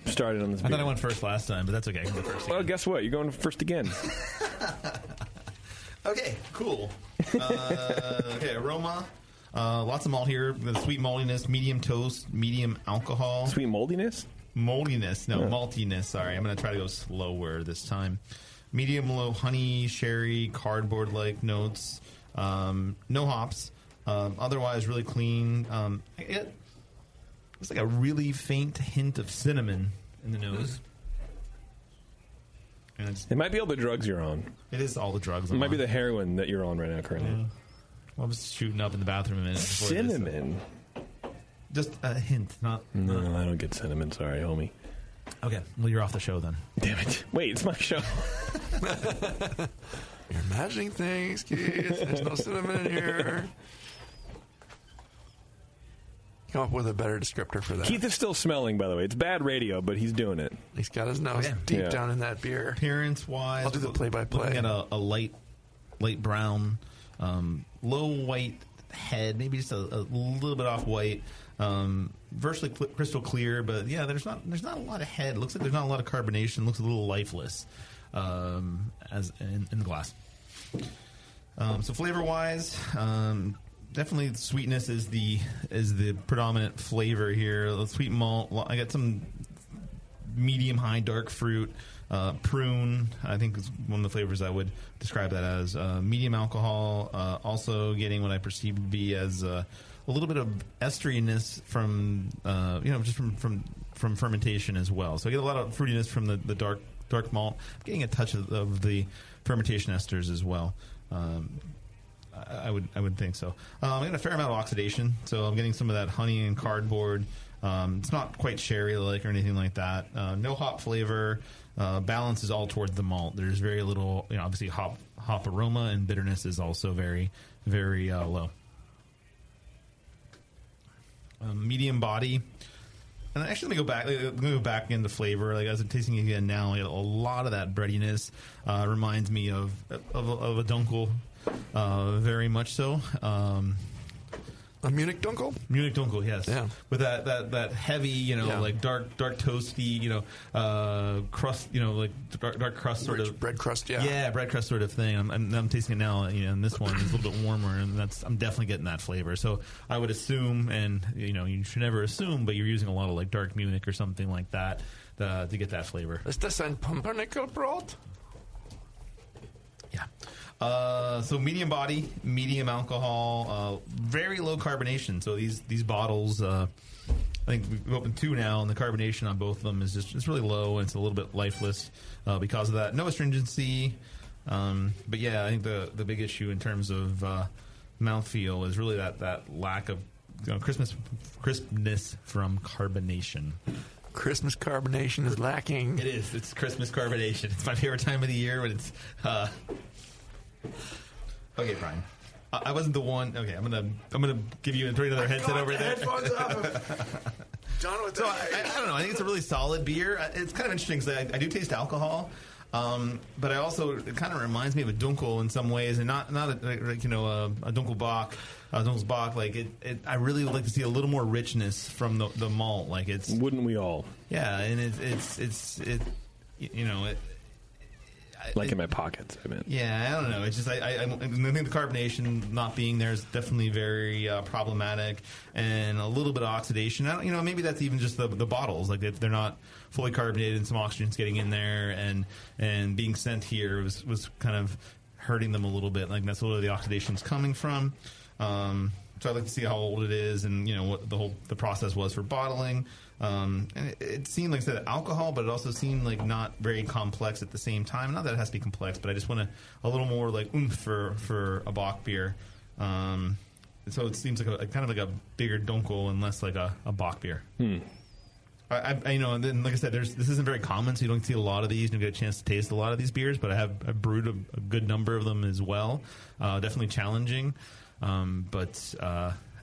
start it on this beer? I thought I went first last time, but that's okay. I can go first again. Well, guess what? You're going first again. Okay, cool. Aroma. Lots of malt here. The sweet maltiness, medium toast, medium alcohol. Sweet moldiness? Moldiness. No, maltiness. Sorry. I'm going to try to go slower this time. Medium low honey, sherry, cardboard-like notes. No hops. Otherwise, really clean. It's like a really faint hint of cinnamon in the nose. It might be all the drugs you're on. It is all the drugs. It might be the heroin that you're on right now, currently. Well, I was shooting up in the bathroom a minute before cinnamon? Just a hint, not... No, I don't get cinnamon. Sorry, homie. Okay, well, you're off the show then. Damn it. Wait, it's my show. You're imagining things, kids. There's no cinnamon in here. Come up with a better descriptor for that. Keith is still smelling, by the way. It's bad radio, but he's doing it. He's got his nose deep down in that beer. Appearance-wise... I'll do the play-by-play. Looking at a light brown, low white head, maybe just a little bit off white. Virtually crystal clear, but yeah, there's not a lot of head. It looks like there's not a lot of carbonation. It looks a little lifeless as in the glass. So flavor-wise... definitely, the sweetness is the predominant flavor here. The sweet malt. I got some medium high dark fruit, prune. I think is one of the flavors I would describe that as. Medium alcohol. Also getting what I perceive to be as a little bit of esteriness from just from fermentation as well. So I get a lot of fruitiness from the dark malt. I'm getting a touch of the fermentation esters as well. I would think so. I'm getting a fair amount of oxidation, so I'm getting some of that honey and cardboard. It's not quite sherry-like or anything like that. No hop flavor. Balance is all towards the malt. There's very little, obviously hop aroma, and bitterness is also very, very low. Medium body. And actually, let me go back into flavor. Like as I'm tasting it again now, a lot of that breadiness reminds me of a Dunkel, very much so. A Munich Dunkel? Munich Dunkel, yes. Yeah. With that heavy, like dark toasty, crust, like dark crust sort of bread crust, yeah. Yeah, bread crust sort of thing. I'm tasting it now, and this one is a little bit warmer, and I'm definitely getting that flavor. So I would assume, and you should never assume, but you're using a lot of like dark Munich or something like that to get that flavor. Is this ein Pumpernickelbrot? Yeah. So medium body, medium alcohol, very low carbonation. So these bottles, I think we've opened 2 now, and the carbonation on both of them is just really low, and it's a little bit lifeless because of that. No astringency, but yeah, I think the big issue in terms of mouthfeel is really that lack of crispness from carbonation. Christmas carbonation is lacking. It is. It's Christmas carbonation. It's my favorite time of the year, but it's. Okay, Brian. I wasn't the one. Okay, I'm gonna give you and throw another headset over there. John, with so I don't know. I think it's a really solid beer. It's kind of interesting because I do taste alcohol, but I also it kind of reminds me of a Dunkel in some ways, and not a Dunkles Bock. Dunkles Bock, like it. I really would like to see a little more richness from the malt. Like it's. Wouldn't we all? Yeah, and it's like in my pockets, I meant. Yeah, I don't know. It's just I think the carbonation not being there is definitely very problematic, and a little bit of oxidation. Maybe that's even just the bottles. Like if they're not fully carbonated and some oxygen's getting in there, and being sent here was kind of hurting them a little bit. Like that's where the oxidation's coming from. So I'd like to see how old it is, and what the process was for bottling. And it seemed like I said alcohol, but it also seemed like not very complex at the same time. Not that it has to be complex, but I just want a little more like oomph for a Bock beer. So it seems like kind of like a bigger Dunkel and less like a Bock beer. And then like I said, this isn't very common, so you don't see a lot of these. You don't get a chance to taste a lot of these beers, but I brewed a good number of them as well. Definitely challenging. But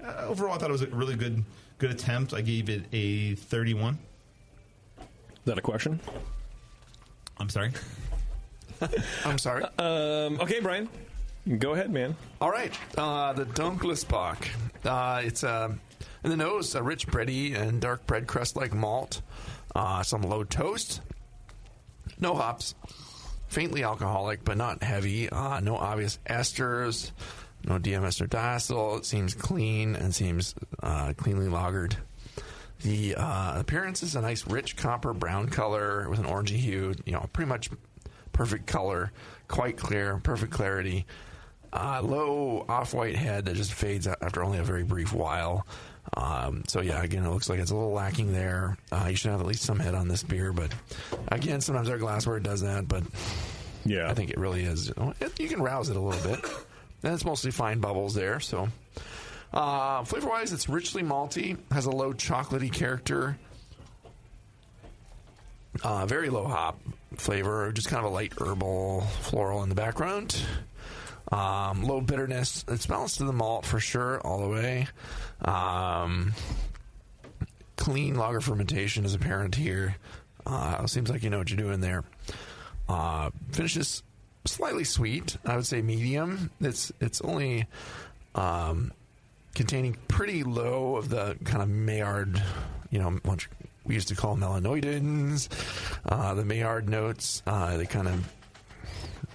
overall, I thought it was a really good attempt. I gave it a 31. Is that a question? I'm sorry. I'm sorry. Okay, Brian. Go ahead, man. All right. The Dunkles Bock. It's in the nose, a rich bready and dark bread crust-like malt. Some low toast. No hops. Faintly alcoholic, but not heavy. No obvious esters. No DMS or diacetyl. It seems clean and seems cleanly lagered. The appearance is a nice rich copper brown color with an orangey hue. Pretty much perfect color, quite clear, perfect clarity. Low off-white head that just fades after only a very brief while. So yeah, again, it looks like it's a little lacking there. You should have at least some head on this beer, but again, sometimes our glassware does that. But yeah, I think it really is. You can rouse it a little bit. And it's mostly fine bubbles there. So, flavor-wise, it's richly malty, has a low chocolatey character, very low hop flavor, just kind of a light herbal floral in the background. Low bitterness. It's balanced to the malt for sure, all the way. Clean lager fermentation is apparent here. Seems like you know what you're doing there. Finishes slightly sweet. I would say medium. It's only containing pretty low of the kind of Maillard, what we used to call melanoidins, the Maillard notes, the kind of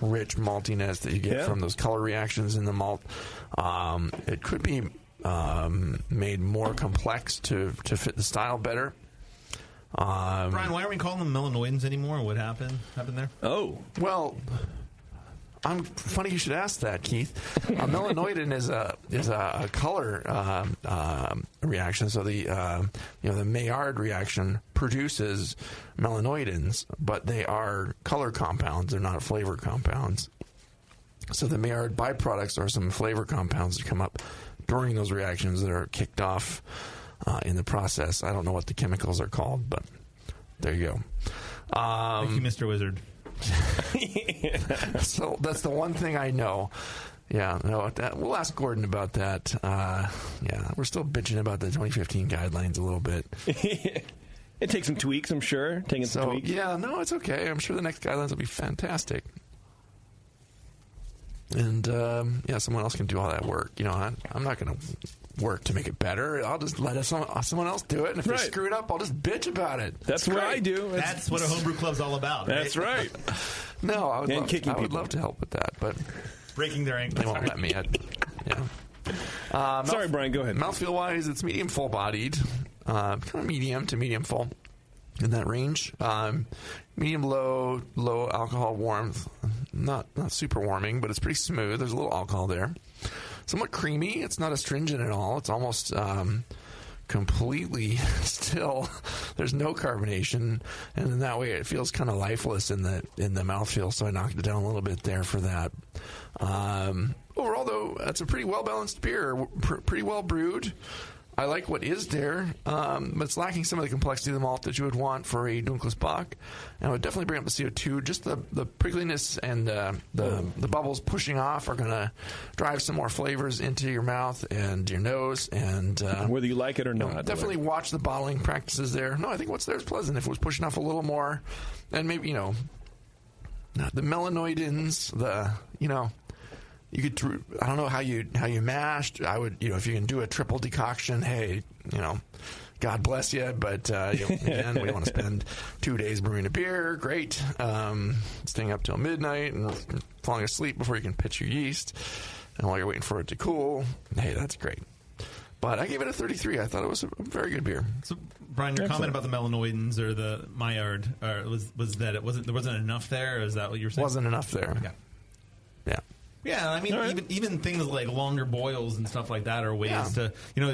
rich maltiness that you get from those color reactions in the malt. It could be made more complex to fit the style better. Brian, why aren't we calling them melanoidins anymore? What happened there? Oh, well, funny you should ask that, Keith. Melanoidin is a color reaction. So the Maillard reaction produces melanoidins, but they are color compounds. They're not flavor compounds. So the Maillard byproducts are some flavor compounds that come up during those reactions that are kicked off in the process. I don't know what the chemicals are called, but there you go. Thank you, Mr. Wizard. So that's the one thing I know. Yeah, no, we'll ask Gordon about that. We're still bitching about the 2015 guidelines a little bit. It takes some tweaks, I'm sure. Some tweaks. Yeah, no, it's okay. I'm sure the next guidelines will be fantastic. And, someone else can do all that work. I'm not going to work to make it better. I'll just let someone else do it. And if they screw it up, I'll just bitch about it. That's what I do. That's what a homebrew club's all about. Right? That's right. No, I would love to help with that, but breaking their ankles. They won't let me. Sorry, Brian, go ahead. Mouthfeel-wise, it's medium full-bodied. Kind of medium to medium full in that range. Medium low alcohol warmth. Not super warming, but it's pretty smooth. There's a little alcohol there. Somewhat creamy. It's not astringent at all. It's almost completely still. There's no carbonation, and in that way it feels kind of lifeless in the mouthfeel. So I knocked it down a little bit there for that. Overall, though, it's a pretty well balanced beer. Pretty well brewed. I like what is there, but it's lacking some of the complexity of the malt that you would want for a Dunkles Bock. And I would definitely bring up the CO2. Just the prickliness and the bubbles pushing off are going to drive some more flavors into your mouth and your nose. And whether you like it or not. Definitely watch the bottling practices there. No, I think what's there is pleasant. If it was pushing off a little more, and maybe, the melanoidins, you could, I don't know how you mashed. I would, if you can do a triple decoction, hey, God bless you. But again, we don't want to spend 2 days brewing a beer. Great, staying up till midnight and falling asleep before you can pitch your yeast, and while you're waiting for it to cool, hey, that's great. But I gave it a 33. I thought it was a very good beer. So, Brian, your comment about the melanoidins or the Maillard was that there wasn't enough there? Or is that what you were saying? Wasn't enough there. Yeah. Yeah. Yeah, I mean, even things like longer boils and stuff like that are ways to,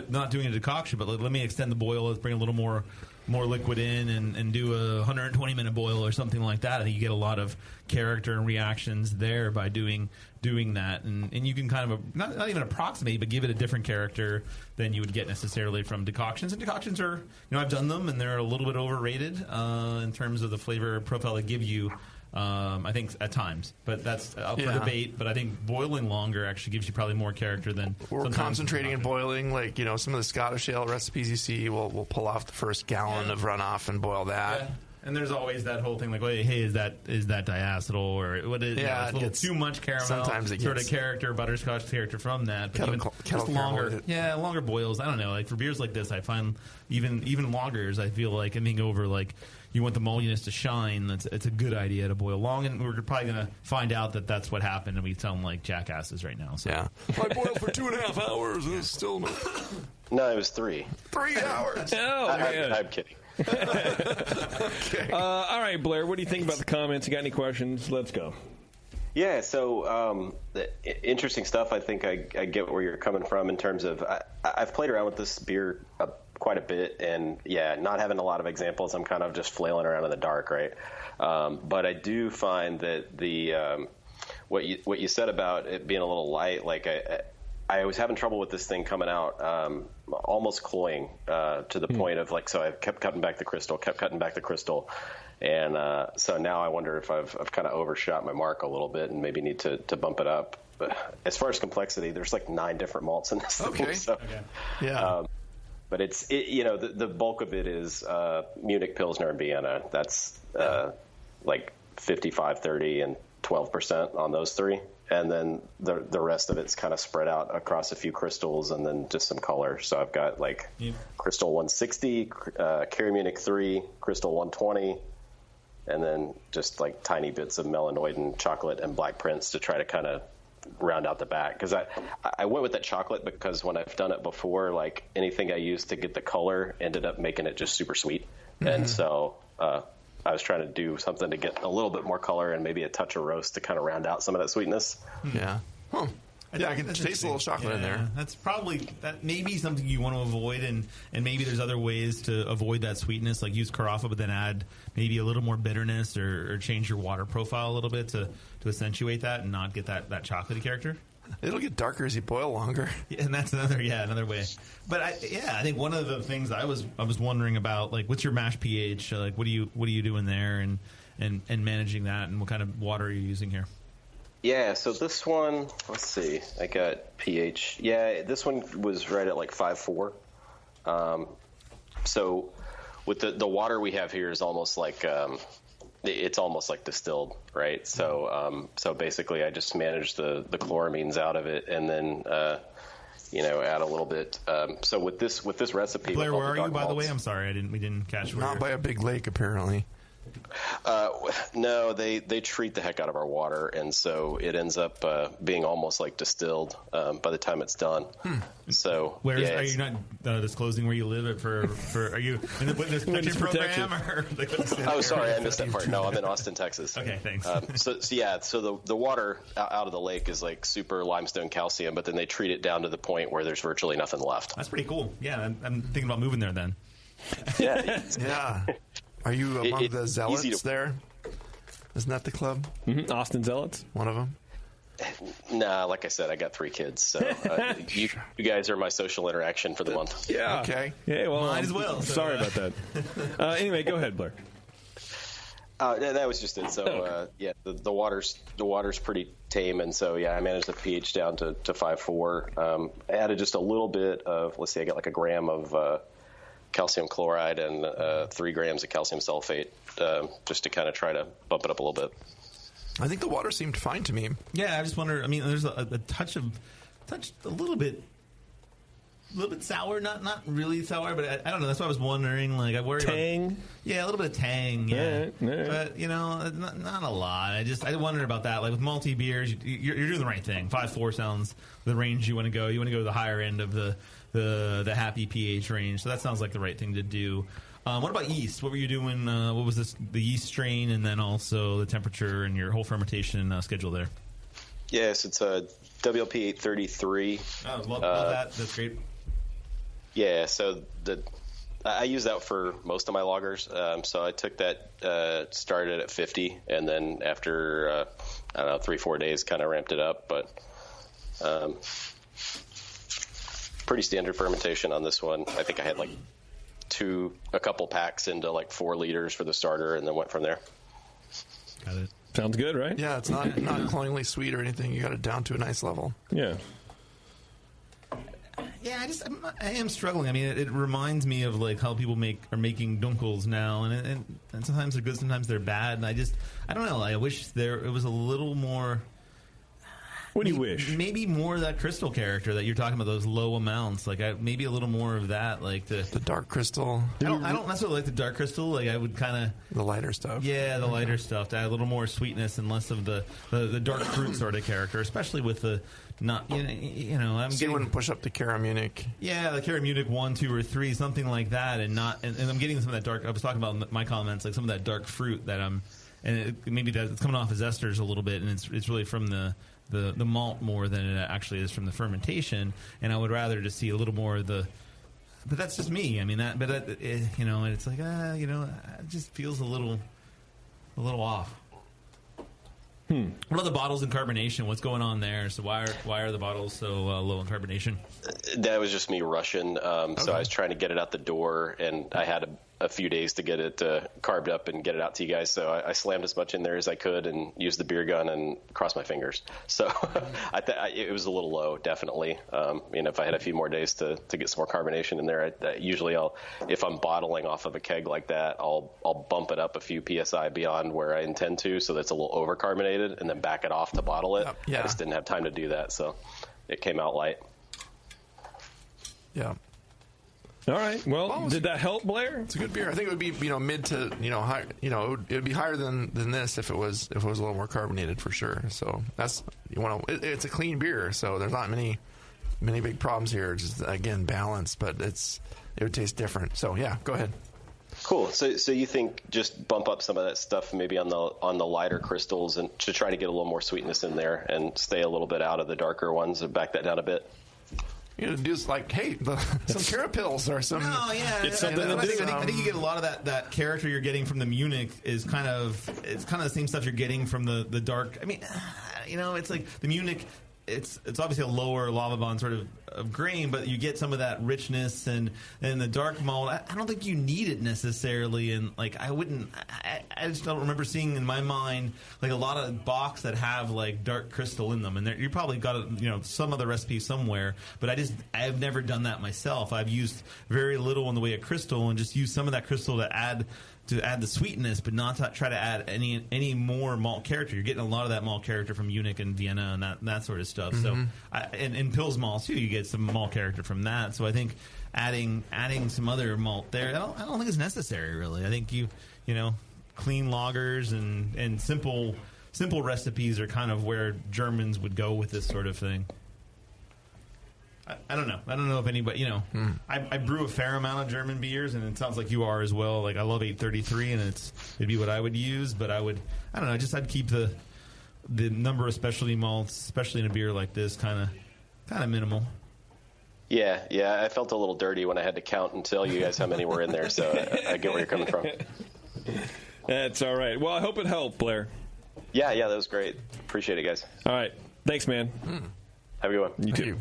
not doing a decoction, but let me extend the boil, let's bring a little more liquid in and do a 120-minute boil or something like that. I think you get a lot of character and reactions there by doing that. And you can kind of, not even approximate, but give it a different character than you would get necessarily from decoctions. And decoctions are, I've done them, and they're a little bit overrated in terms of the flavor profile they give you. I think at times, but that's up for debate. But I think boiling longer actually gives you probably more character than we're concentrating and boiling. Like some of the Scottish ale recipes you see, we'll pull off the first gallon of runoff and boil that. Yeah. And there's always that whole thing like, hey, is that diacetyl or what is? Yeah, it's a little too much caramel. Sometimes it gets character, butterscotch character from that. But just longer, longer boils. I don't know. Like for beers like this, I find even lagers, I feel like anything over like. You want the maltiness to shine. It's a good idea to boil long, and we're probably going to find out that that's what happened, and we sound like jackasses right now. So. Yeah, I boiled for 2.5 hours, and it's still no, it was 3. 3 hours. Oh man, I'm kidding. Okay. All right, Blair, what do you think about the comments? You got any questions? Let's go. Yeah, so interesting stuff. I think I get where you're coming from in terms of I've played around with this beer quite a bit, and not having a lot of examples, I'm kind of just flailing around in the dark, right? But I do find that the what you said about it being a little light, like I was having trouble with this thing coming out almost cloying to the point of like, so I kept cutting back the crystal, and so now I wonder if I've kind of overshot my mark a little bit and maybe need to bump it up. But as far as complexity, there's like 9 different malts in this thing. So, yeah. But it's the bulk of it is Munich, Pilsner, and Vienna. That's like 55-30 and 12% on those 3, and then the rest of it's kind of spread out across a few crystals and then just some color. So I've got like Crystal 160, Carry Munich 3, Crystal 120, and then just like tiny bits of melanoidin, chocolate, and Black Prince to try to kind of round out the back, because I went with that chocolate because when I've done it before, like anything I used to get the color ended up making it just super sweet. And so I was trying to do something to get a little bit more color and maybe a touch of roast to kind of round out some of that sweetness. Yeah. Huh. Yeah, I can taste a little chocolate in there. That's probably maybe something you want to avoid, and maybe there's other ways to avoid that sweetness, like use carafa, but then add maybe a little more bitterness or change your water profile a little bit to accentuate that and not get that chocolatey character. It'll get darker as you boil longer. Yeah, and that's another way. But I think one of the things I was wondering about, like, what's your mash pH? Like, what are you doing there, and managing that, and what kind of water are you using here? Yeah, so this one, let's see, I got pH. Yeah, this one was right at like 5.4. So with the water we have here is almost like it's almost like distilled, right? So so basically, I just manage the chloramines out of it, and then add a little bit. So with this recipe, Blair, where are you, by the way? I'm sorry, we didn't catch. Not by a big lake, apparently. No, they treat the heck out of our water, and so it ends up being almost like distilled by the time it's done. So, are you not disclosing where you live? Are you in the witness protection program? Oh, sorry, I missed that part. No, I'm in Austin, Texas. Okay, thanks. So the water out of the lake is like super limestone calcium, but then they treat it down to the point where there's virtually nothing left. That's pretty cool. Yeah, I'm thinking about moving there then. Yeah. Yeah. Are you among the zealots there? Isn't that the club? Mm-hmm. Austin Zealots? One of them? Nah, like I said, I got 3 kids, so you guys are my social interaction for the month. Yeah. Okay. Yeah, well, mine as well. Sorry about that. Anyway, go ahead, Blair. That was just it. So the water's pretty tame, and so I managed the pH down to 5.4. I added just a little bit of, let's see, I got like a gram of calcium chloride and 3 grams of calcium sulfate, just to kind of try to bump it up a little bit. I think the water seemed fine to me. Yeah, I just wonder. I mean, there's a little bit sour, not really sour, but I don't know. That's why I was wondering. Like, I worry tang. About, yeah, a little bit of tang. Yeah, yeah. But not a lot. I wondered about that. Like with malty beers, you're doing the right thing. 5.4 sounds the range you want to go. You want to go to the higher end of the happy pH range. So that sounds like the right thing to do. What about yeast? What were you doing? What was the yeast strain, and then also the temperature and your whole fermentation schedule there? Yes, it's a WLP 833. Oh, love that. That's great. Yeah, so I use that for most of my lagers. So I took that, started at 50, and then after 3-4 days, kind of ramped it up. But pretty standard fermentation on this one. I think I had like a couple packs into like 4 liters for the starter, and then went from there. Got it. Sounds good, right? Yeah, it's not cloyingly sweet or anything. You got it down to a nice level. Yeah. Yeah, I am struggling. I mean, it reminds me of like how people are making Dunkles now, and sometimes they're good, sometimes they're bad, and I don't know. I wish it was a little more. What do you wish? Maybe more of that crystal character that you're talking about, those low amounts. Like maybe a little more of that, like the dark crystal. I don't necessarily like the dark crystal. Like I would kind of the lighter stuff. Yeah, the lighter stuff to add a little more sweetness and less of the dark fruit sort of character, especially with the not you wouldn't push up the Cara Munich. Yeah, the Cara Munich 1, 2, or 3, something like that, and I'm getting some of that dark. I was talking about in my comments, like some of that dark fruit that maybe it's coming off as esters a little bit, and it's really from the malt more than it actually is from the fermentation, and I would rather just see a little more of the. But that's just me. I mean it's like it just feels a little off. What are the bottles in carbonation? What's going on there? So why are the bottles so low in carbonation? That was just me rushing. Okay. So I was trying to get it out the door, and I had a few days to get it carved up and get it out to you guys. So I slammed as much in there as I could and used the beer gun and crossed my fingers. So it was a little low, definitely. If I had a few more days to get some more carbonation in there, usually if I'm bottling off of a keg like that, I'll bump it up a few PSI beyond where I intend to, so that's a little over carbonated, and then back it off to bottle it. Yeah. I just didn't have time to do that, so it came out light. Yeah. All right. Well, did that help, Blair? It's a good beer. I think it would be mid to high. It would be higher than this if it was a little more carbonated for sure. So that's it's a clean beer, so there's not many big problems here. Just again balance, but it would taste different. So yeah, go ahead. Cool. So you think just bump up some of that stuff maybe on the lighter crystals and to try to get a little more sweetness in there and stay a little bit out of the darker ones and back that down a bit? Do like, hey, some carapils or some. Oh yeah, it's something to do. I think you get a lot of that character you're getting from the Munich is kind of the same stuff you're getting from the dark. I mean, it's like the Munich. It's obviously a lower Lavabon sort of grain, but you get some of that richness and the dark malt. I don't think you need it necessarily, and like I just don't remember seeing in my mind like a lot of bocks that have like dark crystal in them, and you probably got some other recipe somewhere, but I've never done that myself. I've used very little in the way of crystal and just used some of that crystal to add the sweetness, but not to try to add any more malt character. You're getting a lot of that malt character from Munich and Vienna and that sort of stuff. Mm-hmm. So, and Pils malt too, you get some malt character from that. So I think adding some other malt there, I don't think it's necessary really. I think you clean lagers and simple recipes are kind of where Germans would go with this sort of thing. I don't know. I don't know if anybody, I brew a fair amount of German beers, and it sounds like you are as well. Like I love 833, and it'd be what I would use. But I don't know. I'd keep the number of specialty malts, especially in a beer like this, kind of minimal. Yeah. I felt a little dirty when I had to count and tell you guys how many were in there. So I get where you're coming from. That's all right. Well, I hope it helped, Blair. Yeah, that was great. Appreciate it, guys. All right. Thanks, man. Have a good one. You too.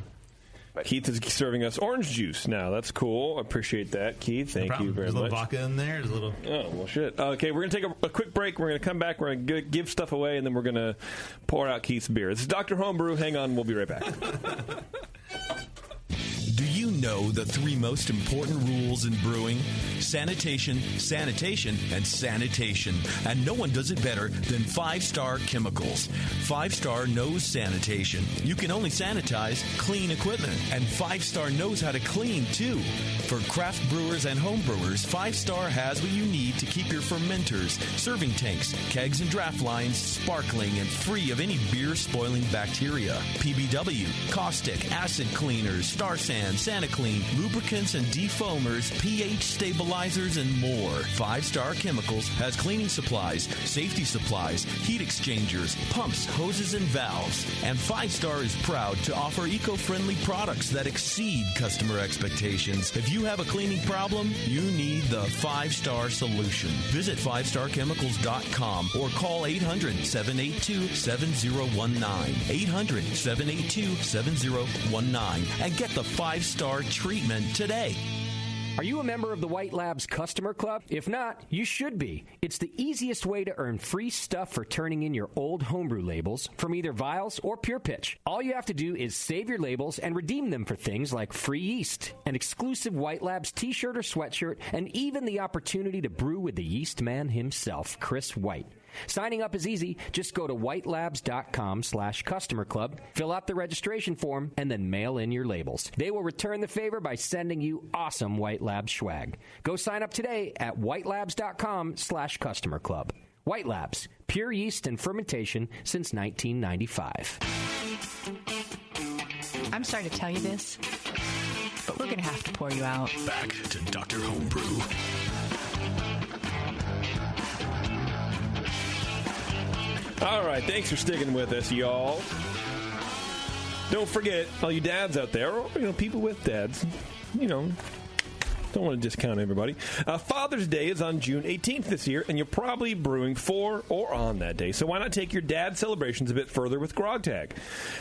Keith is serving us orange juice now. That's cool. I appreciate that, Keith. Thank you very much. There's a little vodka in there. There's a little. Oh, well, shit. Okay, we're going to take a quick break. We're going to come back. We're going to give stuff away, and then we're going to pour out Keith's beer. This is Dr. Homebrew. Hang on. We'll be right back. Do you know the 3 most important rules in brewing? Sanitation, sanitation, and sanitation. And no one does it better than 5-Star Chemicals. 5-Star knows sanitation. You can only sanitize clean equipment. And 5-Star knows how to clean, too. For craft brewers and home brewers, 5-Star has what you need to keep your fermenters, serving tanks, kegs, and draft lines sparkling and free of any beer-spoiling bacteria. PBW, caustic, acid cleaners, Star San, SaniClean, lubricants and defoamers, pH stabilizers, and more. 5-Star Chemicals has cleaning supplies, safety supplies, heat exchangers, pumps, hoses, and valves. And 5-Star is proud to offer eco-friendly products that exceed customer expectations. If you have a cleaning problem, you need the 5-Star solution. Visit 5starchemicals.com or call 800-782-7019. 800-782-7019 and get the 5-Star treatment today. Are you a member of the White Labs Customer Club? If not, you should be. It's the easiest way to earn free stuff for turning in your old homebrew labels from either Vials or Pure Pitch. All you have to do is save your labels and redeem them for things like free yeast, an exclusive White Labs t-shirt or sweatshirt, and even the opportunity to brew with the yeast man himself, Chris White. Signing up is easy. Just go to whitelabs.com/customer club, fill out the registration form, and then mail in your labels. They will return the favor by sending you awesome White Labs swag. Go sign up today at whitelabs.com/customer club. White Labs, pure yeast and fermentation since 1995. I'm sorry to tell you this, but we're going to have to pour you out. Back to Dr. Homebrew. All right, thanks for sticking with us, y'all. Don't forget, all you dads out there, or people with dads, don't want to discount everybody. Father's Day is on June 18th this year, and you're probably brewing for or on that day. So why not take your dad celebrations a bit further with GrogTag?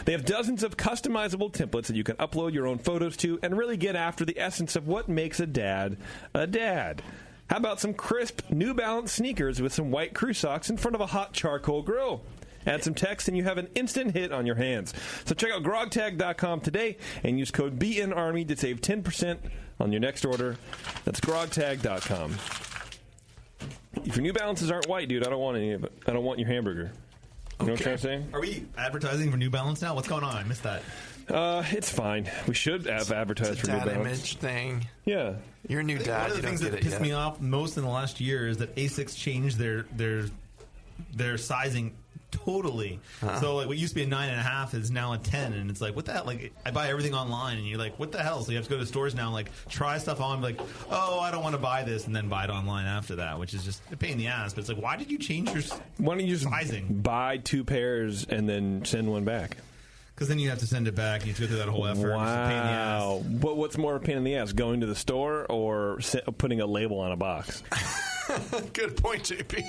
They have dozens of customizable templates that you can upload your own photos to and really get after the essence of what makes a dad a dad. How about some crisp New Balance sneakers with some white crew socks in front of a hot charcoal grill? Add some text and you have an instant hit on your hands. So check out grogtag.com today and use code BNARMY to save 10% on your next order. That's grogtag.com. If your New Balances aren't white, dude, I don't want any of it. I don't want your hamburger. You know what I'm saying? Are we advertising for New Balance now? What's going on? I missed that. It's fine. We should have advertised for New Balance. It's a dad image thing. Yeah. You're a new dad. One of the things that pissed me off most in the last year is that Asics changed their sizing Totally. So like what used to be a 9.5 is now a 10, and it's like, what the hell? Like I buy everything online, and you're like, what the hell? So you have to go to stores now, and like try stuff on, like, oh, I don't want to buy this, and then buy it online after that, which is just a pain in the ass. But it's like, why did you change your Why don't you just sizing? buy 2 pairs and then send one back? Because then you have to send it back. You have to go through that whole effort. It's a pain in the ass. Wow. But what's more a pain in the ass, going to the store or putting a label on a box? Good point, JP.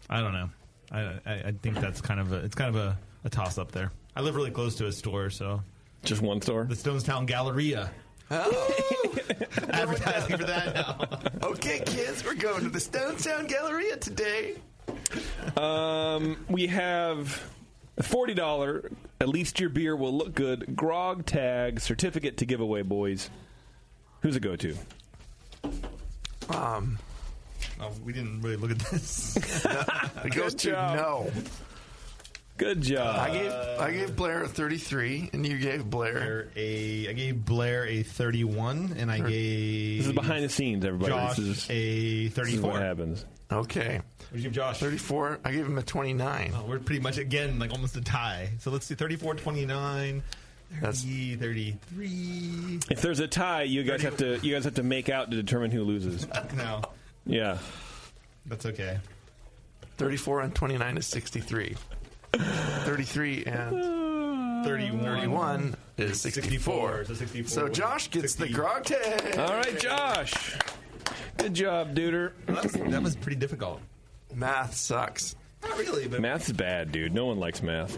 I don't know. I think that's kind of a toss up there. I live really close to a store, so just one store, the Stonestown Galleria. Oh. Advertising for that now. Okay, kids, we're going to the Stonestown Galleria today. We have a $40. At least your beer will look good. Grog tag certificate to give away, boys. Who's a go-to? Oh, we didn't really look at this. It goes to no. Good job. I gave Blair a 33, and you gave Blair I gave Blair a 31, and I gave This is behind the scenes, everybody. Josh this is a 34. This is what happens. Okay. What did you give Josh? 34. I gave him a 29. Oh, we're pretty much again like almost a tie. So let's see, 34, 29. That's 33. If there's a tie, you guys have to make out to determine who loses. No, Yeah. that's okay. 34 and 29 is 63. 33 and 31 is 64. So 64. So Josh gets 60. the grog tag. All right, Josh. Good job, duder. That was pretty difficult. Math sucks. Not really, but Math's bad, dude. No one likes math.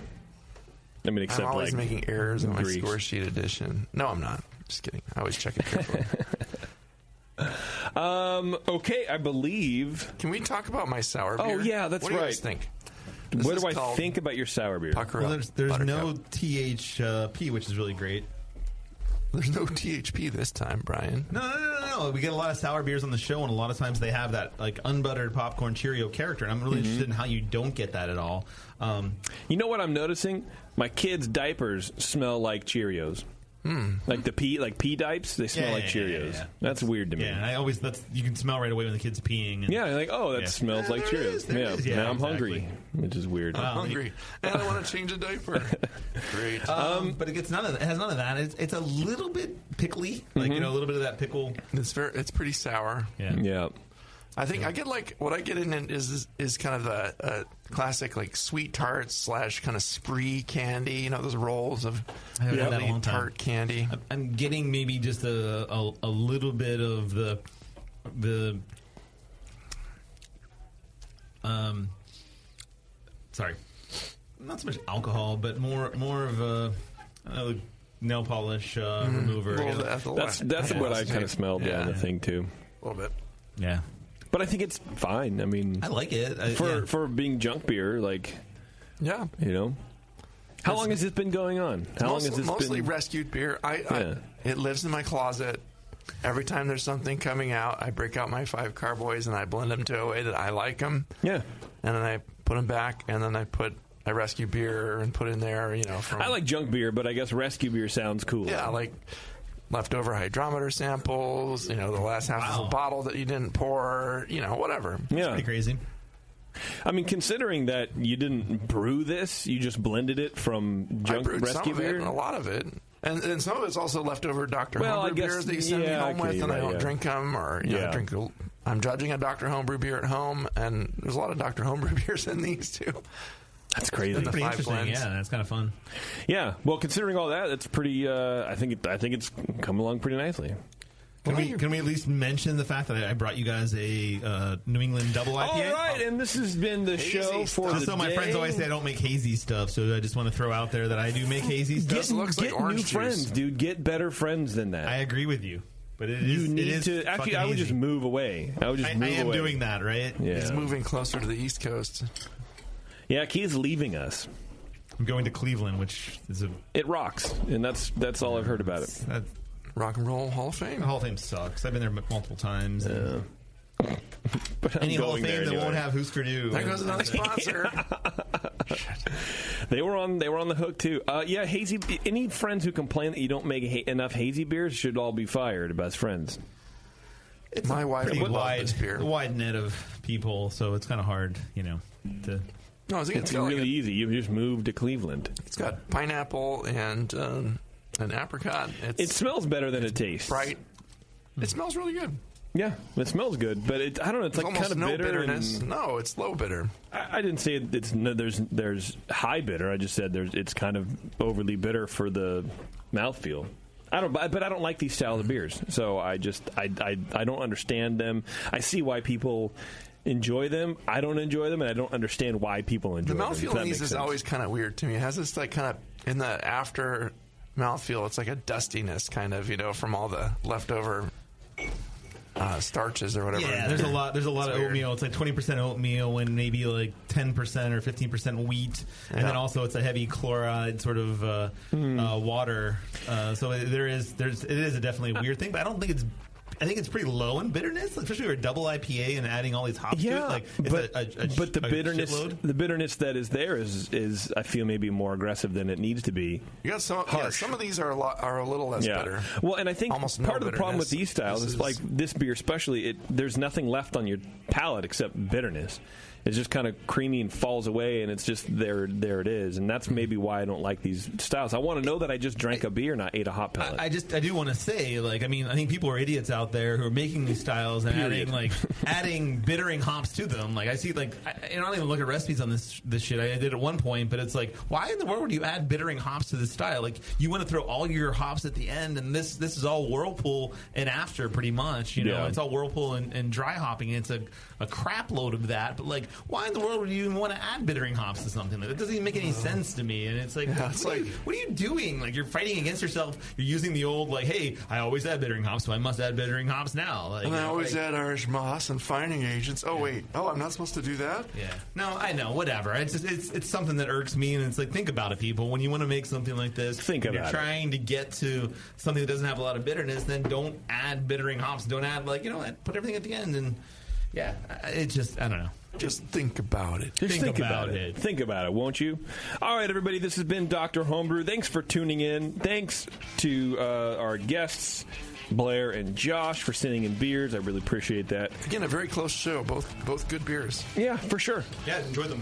I mean, except I'm always like making errors in my Greeks. score sheet edition. No, I'm not. Just kidding. I always check it carefully. Okay, I believe. Can we talk about my sour beer? Oh, yeah, that's what do you right. guys think? What do I think about your sour beer? Pucker well, Up there's Buttercup. no THP, which is really great. There's no THP this time, Brian. No. We get a lot of sour beers on the show, and a lot of times they have that like unbuttered popcorn Cheerio character. And I'm really interested in how you don't get that at all. You know what I'm noticing? My kids' diapers smell like Cheerios. Like the pea dipes, they smell like Cheerios. Yeah. That's weird to me. Yeah, and you can smell right away when the kid's peeing. And, Yeah, like, oh, that smells like there it Cheerios. is, there it is. Yeah, now I'm exactly. hungry, which is weird. I'm hungry, and I want to change a diaper. Great. But it gets it has none of that. It's a little bit pickly, like a little bit of that pickle. It's pretty sour. Yeah. I think I get like what I get in it is kind of a classic like sweet tarts / kind of spree candy. You know those rolls of haven't had that in a really long time. tart candy. I'm getting maybe just a little bit of the sorry, not so much alcohol, but more of a nail polish remover. That's what I kind of smelled down the thing too. A little bit. Yeah. But I think it's fine. I mean, I like it for being junk beer. Like, yeah, you know, how long has this been going on? How long has this mostly been? rescued beer. It lives in my closet. Every time there's something coming out, I break out my 5 carboys and I blend them to a way that I like them. Yeah, and then I put them back, and then I rescue beer and put in there. You know, I like junk beer, but I guess rescue beer sounds cool. Yeah, like leftover hydrometer samples, the last half of a bottle that you didn't pour, whatever. Yeah. Pretty crazy. I mean, considering that you didn't brew this, you just blended it from junk I brewed rescue some of beer? it, and a lot of it. And some of it's also leftover Dr. Homebrew beers that you send me home with, and I don't drink them, or drink. I'm judging a Dr. Homebrew beer at home, and there's a lot of Dr. Homebrew beers in these too. That's crazy. That's pretty interesting. blends. Yeah, that's kind of fun. Yeah. Well, considering all that, that's pretty. I think it's come along pretty nicely. Can we at least mention the fact that I brought you guys a New England double IPA? All right, and this has been the show for just the so my day. friends always say I don't make hazy stuff, so I just want to throw out there that I do make hazy stuff. Get new friends, dude. Get better friends than that. I agree with you, but it you is. need it is to. Actually, fucking I would easy. just move away. I am away. doing that, right? Yeah. He's moving closer to the East Coast. Yeah, Key's leaving us. I'm going to Cleveland, which is It rocks, and that's all I've heard about it. Rock and Roll Hall of Fame. The Hall of Fame sucks. I've been there multiple times. But Any I'm Hall of going there Fame that anyway. won't have Husker Du. There goes another sponsor. They were on the hook too. Yeah, hazy. Any friends who complain that you don't make enough hazy beers should all be fired. Best friends. It's my wife pretty would love this beer. wide net of people, so it's kind of hard, to No, it's really easy. You just move to Cleveland. It's got pineapple and an apricot. It smells better than it tastes. Bright. It smells really good. Yeah, it smells good, but I don't know. It's like almost kind of no bitter. bitterness. No, it's low bitter. I didn't say there's high bitter. I just said it's kind of overly bitter for the mouthfeel. But I don't like these style of beers, so I don't understand them. I see why people enjoy them. I don't enjoy them, and I don't understand why people enjoy them. The mouthfeel in these is always kind of weird to me. It has this like kind of in the after mouthfeel. It's like a dustiness kind of from all the leftover starches or whatever. Yeah, there's a lot of oatmeal. It's like 20% oatmeal and maybe like 10% or 15% wheat, and then also it's a heavy chloride sort of water. So it is definitely a weird thing, but I don't think it's. I think it's pretty low in bitterness, especially for a double IPA and adding all these hops to it. Like, but the bitterness that is there is I feel maybe more aggressive than it needs to be. You got some of these are a little less bitter. Well, and I think almost part of the problem with these styles is like this beer, especially, there's nothing left on your palate except bitterness. It's just kind of creamy and falls away, and it's just there it is. And that's maybe why I don't like these styles. I want to know that I just drank a beer, not ate a hop pellet. I do want to say, I think people are idiots out there who are making these styles and adding bittering hops to them. Like I see, I don't even look at recipes on this shit. I did at one point, but it's like, why in the world would you add bittering hops to this style? Like you want to throw all your hops at the end, and this is all whirlpool and after pretty much. It's all whirlpool and dry hopping. And it's a crap load of that, but why in the world would you even want to add bittering hops to something? That doesn't even make any sense to me. And it's like, what are you doing? Like, you're fighting against yourself. You're using the old, hey, I always add bittering hops, so I must add bittering hops now. And I always add Irish moss and fining agents. Oh, wait. Oh, I'm not supposed to do that? Yeah. No, I know. Whatever. It's something that irks me, and it's like, think about it, people. When you want to make something like this, you're trying to get to something that doesn't have a lot of bitterness, then don't add bittering hops. Don't add, put everything at the end. And, yeah, it's just, I don't know. Just think about it. Just think about it. Think about it, won't you? All right, everybody, this has been Dr. Homebrew. Thanks for tuning in. Thanks to our guests, Blair and Josh, for sending in beers. I really appreciate that. Again, a very close show. Both good beers. Yeah, for sure. Yeah, enjoy them.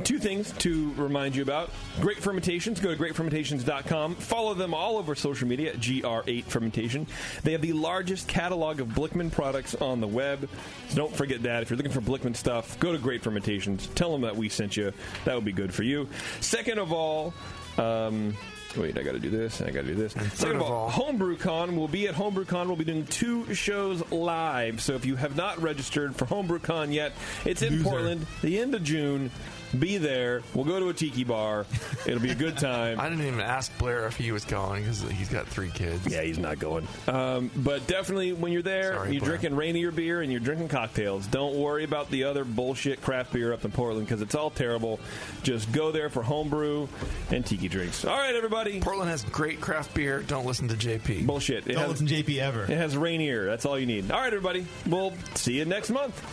Two things to remind you about. Great Fermentations. Go to greatfermentations.com. Follow them all over social media at GR8 Fermentation. They have the largest catalog of Blickman products on the web. So don't forget that. If you're looking for Blickman stuff, go to Great Fermentations. Tell them that we sent you. That would be good for you. Second of all, wait, I got to do this, and I got to do this. Second of all, HomebrewCon. We'll be at HomebrewCon. We'll be doing 2 shows live. So if you have not registered for HomebrewCon yet, it's in Portland, the end of June. Be there. We'll go to a tiki bar. It'll be a good time. I didn't even ask Blair if he was going because he's got 3 kids. Yeah, he's not going. But definitely when you're there, you're drinking Rainier beer and you're drinking cocktails. Don't worry about the other bullshit craft beer up in Portland because it's all terrible. Just go there for homebrew and tiki drinks. All right, everybody. Portland has great craft beer. Don't listen to JP. Bullshit. Don't listen to JP ever. It has Rainier. That's all you need. All right, everybody. We'll see you next month.